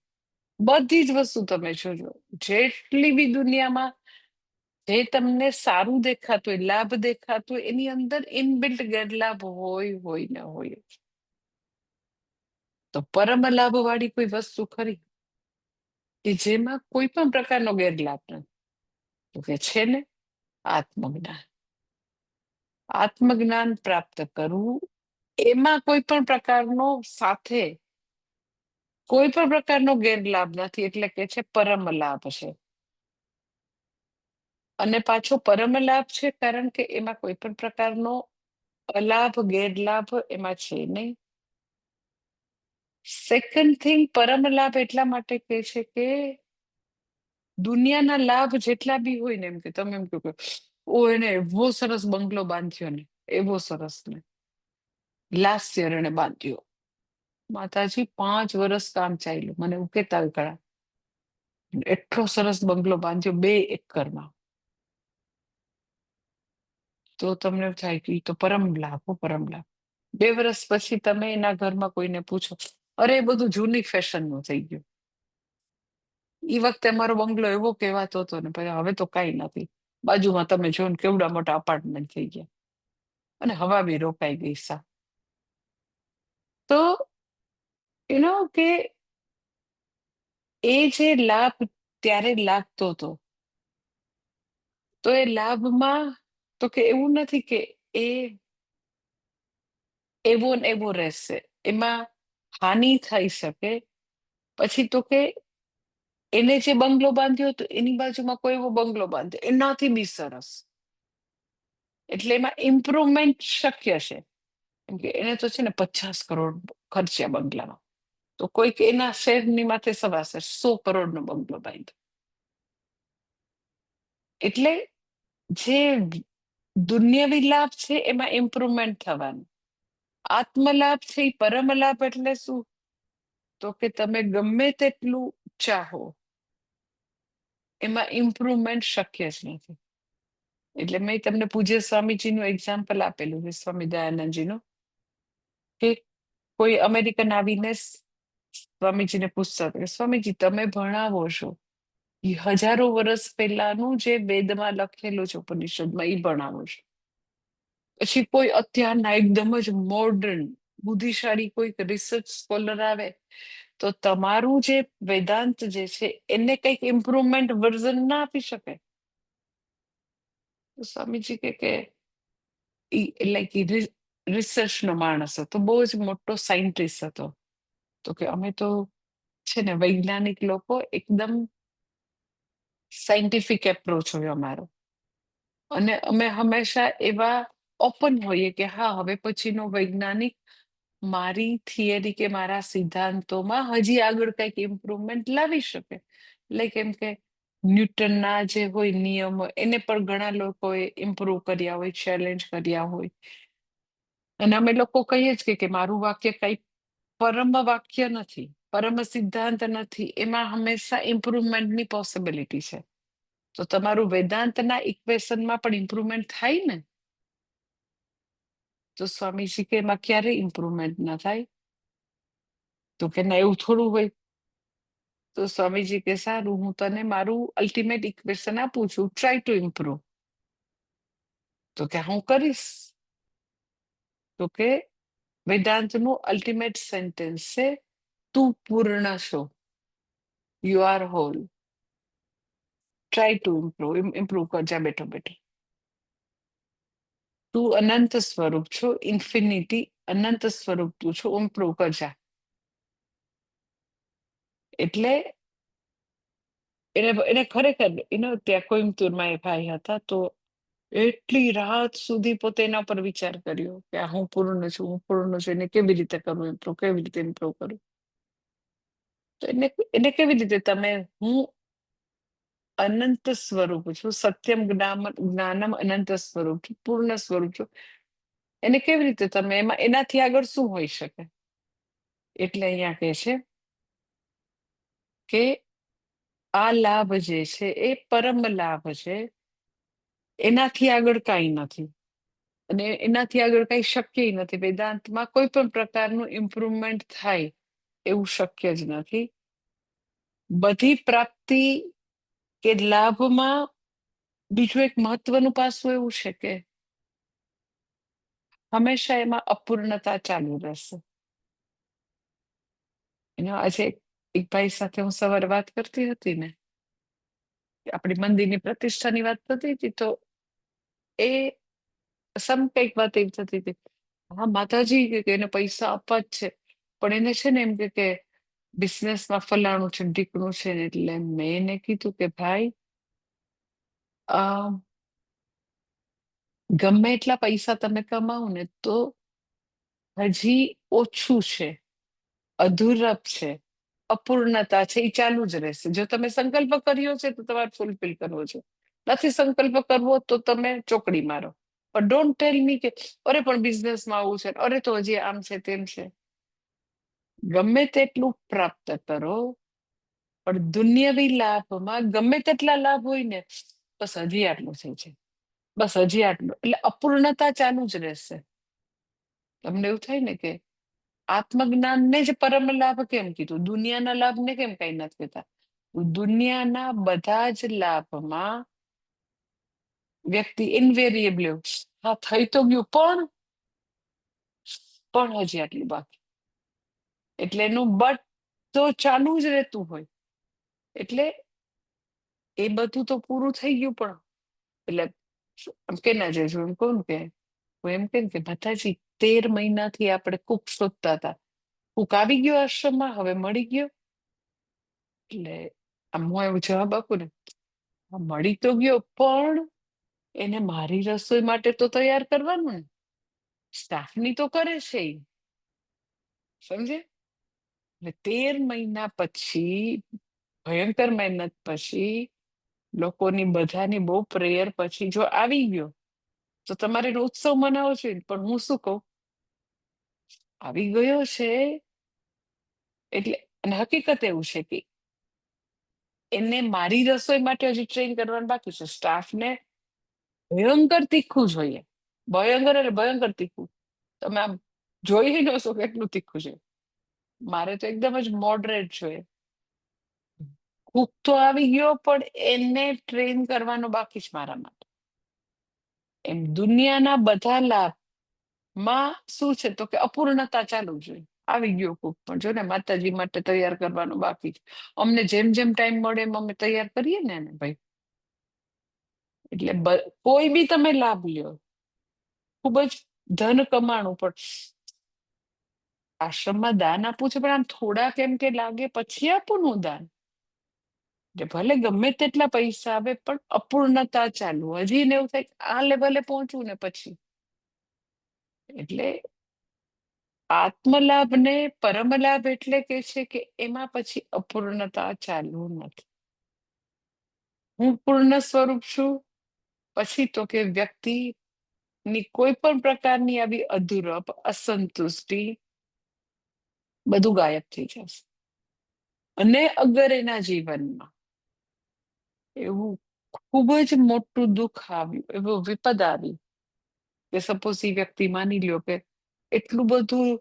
બધી જ વસ્તુ તમે જોજો, જેટલી બી દુનિયામાં જે તમને સારું દેખાતું હોય, લાભ દેખાતું હોય, એની અંદર ઇનબિલ્ટ ગેરલાભ હોય ને હોય જ. તો પરમ લાભ વાળી કોઈ વસ્તુ ખરી કે જેમાં કોઈ પણ પ્રકારનો ગેરલાભ નથી? તો કે છે ને, આત્મજ્ઞાન. આત્મજ્ઞાન પ્રાપ્ત કરવું, એમાં કોઈ પણ પ્રકારનો સાથે કોઈ પણ પ્રકારનો ગેરલાભ નથી, એટલે કે છે પરમ લાભ છે. અને પાછો પરમ લાભ છે કારણ કે એમાં કોઈ પણ પ્રકારનો અલાભ ગેરલાભ એમાં છે નહીં. સેકન્ડ થિંગ, પરમ લાભ એટલા માટે કે છે કે દુનિયાના લાભ જેટલા બી હોય ને, એમ કે તમે એમ કહો કે ઓ એને એવો સરસ બંગલો બાંધ્યો ને, એવો સરસ ને, લાસ્ટ યર એને બાંધ્યો, માતાજી 5 વર્ષ કામ ચાલ્યું, મને ઉકેતા કળા, એટલો સરસ બંગલો બાંધ્યો 2 એકરમાં. તો તમને થાય કે તો પરમ લાભ, પરમ લાભ. 2 વર્ષ પછી તમે એના ઘરમાં કોઈને પૂછો, અરે એ બધું જૂની ફેશન નું થઈ ગયું, એ વખતે અમારો બંગલો એવો કહેવાતો હતો ને, પછી હવે તો કઈ નથી, બાજુમાં તમે જો ને કેવડા મોટા અપાર્ટમેન્ટ થઈ ગયા, અને હવા બી રોકાઈ ગઈ સા. તો કે એ જે લાભ ત્યારે લાગતો હતો, તો એ લાભમાં તો કે એવું નથી કે એ એવો ને એવો રહેશે, એમાં હાનિ થઈ શકે. પછી તો કે એને જે બંગલો બાંધ્યો હતો એની બાજુમાં કોઈ એવો બંગલો બાંધ્યો એનાથી બી સરસ, એટલે એમાં ઇમ્પ્રુવમેન્ટ શક્ય છે. કેમ કે એને તો છે ને 50 કરોડ ખર્ચ્યા બંગલામાં, તો કોઈક એના શેરની માથે સવાશે 100 કરોડનો બંગલો બાંધ્યો. એટલે જે દુનિયાવી લાભ છે એમાં ઇમ્પ્રુવમેન્ટ થવાનું, આત્મલાભ છે એ પરમ લાભ એટલે શું? તો કે તમે ગમે તેટલું ચાહો એમાં ઇમ્પ્રુવમેન્ટ શક્ય જ નથી. એટલે મેં તમને પૂજ્ય સ્વામીજીનું એક્ઝામ્પલ આપેલું છે, સ્વામી દયાનંદજીનું, કે કોઈ અમેરિકન આવીને સ્વામીજીને પૂછતા હતા કે સ્વામીજી તમે ભણાવો છો, એ હજારો વર્ષ પહેલાનું જે વેદમાં લખેલું છે ઉપનિષદમાં, એ ભણાવો છો. પછી કોઈ અત્યારના એકદમ જ મોડર્ન બુદ્ધિશાળી કોઈ રિસર્ચ સ્કોલર આવે, તો તમારું જે વેદાંત જે છે એને કંઈક ઇમ્પ્રુવમેન્ટ વર્ઝન ના આપી શકે? તો સ્વામીજી કે લાઈક રિસર્ચ નો માણસ હતો, બહુ જ મોટો સાયન્ટિસ્ટ હતો. તો કે અમે તો છે ને વૈજ્ઞાનિક લોકો, એકદમ સાયન્ટિફિક એપ્રોચ હોય અમારો, અને અમે હંમેશા એવા ઓપન હોઈએ કે હા, હવે પછીનો વૈજ્ઞાનિક મારી થિયરી કે મારા સિદ્ધાંતોમાં હજી આગળ કંઈક ઇમ્પ્રુવમેન્ટ લાવી શકે. લાઈક એમ કે ન્યૂટનના જે હોય નિયમો, એને પણ ઘણા લોકોએ ઇમ્પ્રુવ કર્યા હોય, ચેલેન્જ કર્યા હોય. અને અમે લોકો કહીએ જ કે મારું વાક્ય કઈ પરમ વાક્ય નથી, પરમ સિદ્ધાંત નથી, એમાં હંમેશા ઇમ્પ્રુવમેન્ટની પોસિબિલિટી છે. તો તમારું વેદાંતના ઇક્વેશનમાં પણ ઇમ્પ્રુવમેન્ટ થાય ને? તો સ્વામીજી કે એમાં ક્યારેય ઇમ્પ્રુવમેન્ટ ના થાય. તો કે ના, એવું થોડું હોય. તો સ્વામીજી કે સારું, હું તને મારું અલ્ટિમેટ ઇક્વેશન આપું છું, ટ્રાય ટુ ઇમ્પ્રુવ. તો કે હું કરીશ. તો કે વેદાંતનું અલ્ટિમેટ સેન્ટેન્સ છે, તું પૂર્ણ છો, you are whole, try to improve, improve કરજા બેઠો બેઠો. તું અનંત સ્વરૂપ છો, ઇન્ફિનિટી, અનંત સ્વરૂપ તું છો, ઇમ્પ્રુવ કરજા. એટલે એને ખરેખર ત્યાં કોઈમ્બતુરમાં એ ભાઈ હતા, તો એટલી રાત સુધી પોતે એના પર વિચાર કર્યો કે હું પૂર્ણ છું, હું પૂર્ણ છું, એને કેવી રીતે કરું ઇમ્પ્રુવ, કેવી રીતે ઇમ્પ્રુવ કરું. તો એને કેવી રીતે તમે, હું અનંત સ્વરૂપ છું, સત્યમ જ્ઞાનમ અનંત સ્વરૂપ છું, પૂર્ણ સ્વરૂપ છું, એને કેવી રીતે તમે એમાં, એનાથી આગળ શું હોઈ શકે? એટલે અહીંયા કહે છે કે આ લાભ જે છે એ પરમ લાભ છે, એનાથી આગળ કાંઈ નથી, અને એનાથી આગળ કઈ શક્ય નથી. વેદાંતમાં કોઈ પણ પ્રકારનું ઇમ્પ્રુવમેન્ટ થાય એવું શક્ય જ નથી. બધી પ્રાપ્તિ કે લાભમાં બીજું એક મહત્વનું પાસું એવું છે કે હંમેશા એમાં અપૂર્ણતા ચાલુ રહેશે. આજે એક ભાઈ સાથે હું સવારે વાત કરતી હતી ને, આપણી મંદિરની પ્રતિષ્ઠાની વાત થતી હતી, તો એ કઈક વાત એવી થતી હતી, હા માતાજી કે એને પૈસા આપવા જ છે, પણ એને છે ને એમ કે બિઝનેસમાં ફલાણું છે, ઢીકણું છે ને. એટલે મેં એને કીધું કે ભાઈ, ગમે એટલા પૈસા તમે કમાવો ને તો હજી ઓછું છે, અધૂરપ છે, અપૂર્ણતા છે, એ ચાલુ જ રહેશે. જો તમે સંકલ્પ કર્યો છે તો તમારે ફૂલફિલ કરવો છે, નથી સંકલ્પ કરવો તો તમે ચોકડી મારો. પણ ડોન્ટ ટેલ મી કે અરે પણ બિઝનેસમાં આવું છે, અરે તો હજી આમ છે તેમ છે. ગમે તેટલું પ્રાપ્ત કરો, પણ દુનિયાવી લાભમાં ગમે તેટલા લાભ હોય ને, બસ હજી આટલું થઈ છે, બસ હજી આટલું, એટલે અપૂર્ણતા ચાલુ જ રહેશે. તમને એવું થાય ને કે આત્મજ્ઞાનને જ પરમ લાભ કેમ કીધું, દુનિયાના લાભને કેમ કઈ નથી કહેતા? દુનિયાના બધા જ લાભમાં વ્યક્તિ ઇન્વેરિયેબલ, હા થઈ તો ગયું, પણ હજી આટલું બાકી. એટલે એનું બટ તો ચાલુ જ રહેતું હોય. એટલે એ બધું તો પૂરું થઈ ગયું, પણ એટલે એમ કે ના જઈશું, એમ કહું કે હું એમ કેમ કે માતાજી 13 મહિનાથી આપણે કુક શોધતા હતા, કુક આવી ગયો આશ્રમમાં, હવે મળી ગયો. એટલે આમ હું એવું જવાબ આપું ને, મળી તો ગયો, પણ એને મારી રસોઈ માટે તો તૈયાર કરવાનું ને, સ્ટાફની તો કરે છે ઈ. સમજે? 13 મહિના પછી, ભયંકર મહેનત પછી, લોકોની બધાની બહુ પ્રેયર પછી જો આવી ગયો, તો તમારે એનો ઉત્સવ મનાવો છે. પણ હું શું કહું, આવી ગયો છે એટલે, અને હકીકત એવું છે કે એને મારી રસોઈ માટે હજી ટ્રેન કરવાનું બાકી છે. સ્ટાફને ભયંકર તીખું જોઈએ, ભયંકર એટલે ભયંકર તીખું. તમે આમ જોઈ ન શકો કેટલું તીખું છે. મારે તો એકદમ જ મોડરેટ જોઈએ. કુક તો આવી ગયો, પણ એને ટ્રેન કરવાનો બાકી છે મારા માટે. એમ દુનિયાના બધા લાભમાં શું છે તો કે અપૂર્ણતા ચાલુ જોઈએ. આવી ગયો કુક, પણ જો ને માતાજી માટે તૈયાર કરવાનું બાકી છે. અમને જેમ જેમ ટાઈમ મળે એમ અમે તૈયાર કરીએ ને ભાઈ. એટલે કોઈ બી તમે લાભ લ્યો, ખૂબ જ ધન કમાણું, પણ આશ્રમમાં દાન આપવું છે, પણ આમ થોડા કેમ કે લાગે પછી આપું નું દાન. એટલે ભલે ગમે તેટલા પૈસા આવે, પણ અપૂર્ણતા ચાલુ. હજી ને એવું થાય આ લેવલે પહોંચવું ને પછી. એટલે આત્મલાભ ને પરમ લાભ એટલે કે છે કે એમાં પછી અપૂર્ણતા ચાલુ નથી. હું પૂર્ણ સ્વરૂપ છું. પછી તો કે વ્યક્તિ ની કોઈ પણ પ્રકારની આવી અધૂરપ, અસંતુષ્ટિ, બધું ગાયબ થઈ જશે. અને અગર એના જીવનમાં એવું ખૂબ જ મોટું દુઃખ આવ્યું, એવું વિપદ આવી, કે સપોઝ એ વ્યક્તિ માની લ્યો કે એટલું બધું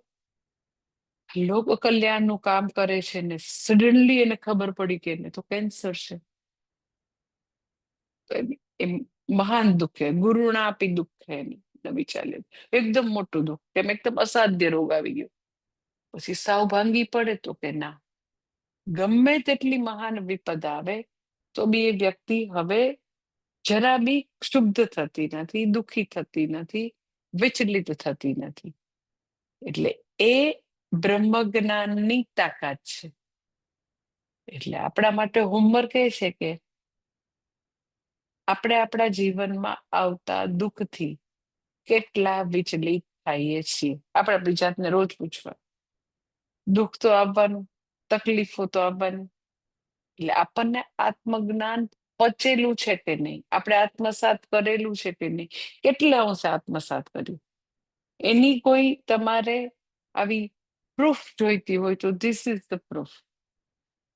લોક કલ્યાણનું કામ કરે છે ને સડનલી એને ખબર પડી કે એને તો કેન્સર છે, તો એમ મહાન દુઃખ છે, ગુરુણાપી દુઃખ છે. નવી ચાલે એકદમ મોટું દુઃખ, તેમ એકદમ અસાધ્ય રોગ આવી ગયો. પછી સાવ ભાંગી પડે તો કે ના, ગમે તેટલી મહાન વિપદ આવે તો બી એ વ્યક્તિ હવે જરા બી ક્ષુબ્ધ થતી નથી, દુઃખી થતી નથી, વિચલિત થતી નથી. એટલે એ બ્રહ્મજ્ઞાનની તાકાત છે. એટલે આપણા માટે હોમવર્ક એ છે કે આપણે આપણા જીવનમાં આવતા દુઃખથી કેટલા વિચલિત થઈએ છીએ. આપણે આપણી જાતને રોજ પૂછવા, દુઃખ તો આવવાનું, તકલીફો તો આવવાની. એટલે આપણને આત્મજ્ઞાન પચેલું છે કે નહીં, આપણે આત્મસાત કરેલું છે કે નહીં, કેટલા અંશે આત્મસાત કર્યું, એની કોઈ તમારે આવી પ્રૂફ જોઈતી હોય તો ધીસ ઇઝ ધ પ્રૂફ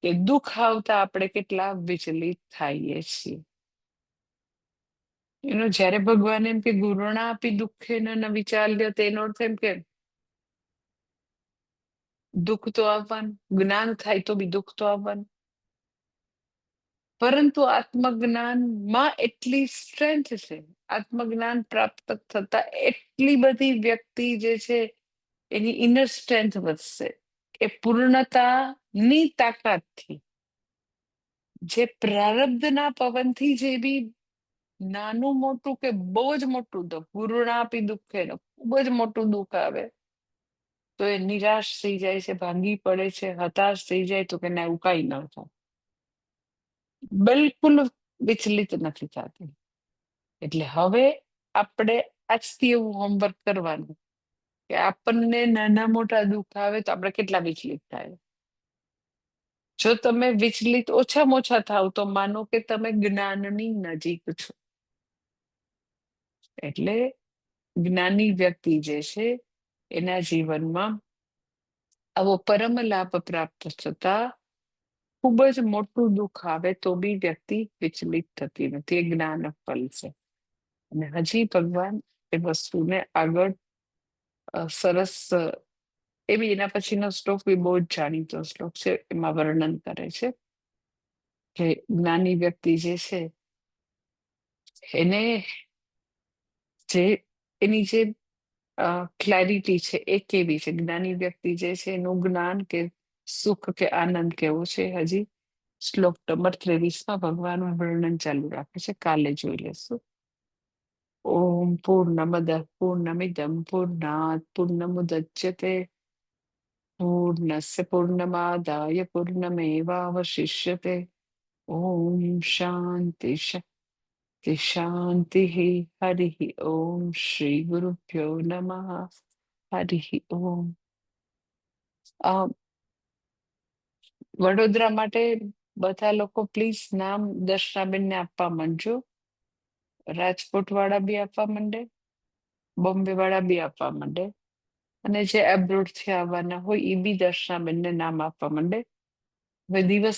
કે દુઃખ આવતા આપણે કેટલા વિચલિત થઈએ છીએ. જયારે ભગવાન એમ કે ગુરુણા આપી દુઃખે ન વિચાર્ય, તેનો અર્થ એમ કે દુઃખ તો આવવાનું, જ્ઞાન થાય તો બી દુઃખ તો આવવાનું. પરંતુ આત્મજ્ઞાનમાં એટલી સ્ટ્રેન્થ છે, આત્મજ્ઞાન પ્રાપ્ત થતા એટલી બધી વ્યક્તિ જે છે એની ઇનર સ્ટ્રેન્થ વધશે, એ પૂર્ણતાની તાકાતથી, જે પ્રારબ્ધના પવનથી જે બી નાનું મોટું કે બહુ જ મોટું દુઃખ, પૂર્ણાપી દુઃખે ખૂબ જ મોટું દુઃખ આવે તો એ નિરાશ થઈ જાય છે, ભાંગી પડે છે, હતાશ થઈ જાય તો કે ના એવું કઈ ન થાય, બિલકુલ વિચલિત નથી થતી. એટલે હવે આપણે આજથી એવું હોમવર્ક કરવાનું કે આપણને નાના મોટા દુઃખ આવે તો આપણે કેટલા વિચલિત થાય. જો તમે વિચલિત ઓછામાં ઓછા થાવ તો માનો કે તમે જ્ઞાનની નજીક છો. એટલે જ્ઞાની વ્યક્તિ જે છે એના જીવનમાં આવો પરમ લાભ પ્રાપ્ત થતા ખૂબ જ મોટું દુઃખ આવે તો બી વ્યક્તિ વિચલિત થતી નથી. એ જ્ઞાન ફલ છે. અને હજી ભગવાન એ વસ્તુને આગળ સરસ એવી એના પછીનો શ્લોક બી બહુ જ જાણીતો શ્લોક છે, એમાં વર્ણન કરે છે કે જ્ઞાની વ્યક્તિ જે છે એને જે એની જે ક્લેરિટી છે એ કેવી છે, જ્ઞાની વ્યક્તિ જે છે એનું જ્ઞાન કે સુખ કે આનંદ કેવો છે, હજી શ્લોક નંબર 23માં ભગવાન વર્ણન ચાલુ રાખે છે, કાલે જોઈ લેશું. ઓમ પૂર્ણમદ પૂર્ણમિદમ પૂર્ણાત પૂર્ણમુદચ્યતે પૂર્ણસ્ય પૂર્ણમાદાય પૂર્ણમેવાવશિષ્યતે. ઓમ શાંતિ શાંતિ શાંતિ. હરિ ઓમ શ્રી ગુરુભ્યો નમઃ. હરિ ઓમ. વડોદરા માટે બધા લોકો પ્લીઝ નામ દર્શનાબેનને આપવા માંડજો. રાજકોટ વાળા બી આપવા માંડે, બોમ્બે વાળા બી આપવા માંડે, અને જે એબ્રોડ થી આવવાના હોય એ બી દર્શનાબેનને નામ આપવા માંડે. હવે દિવસ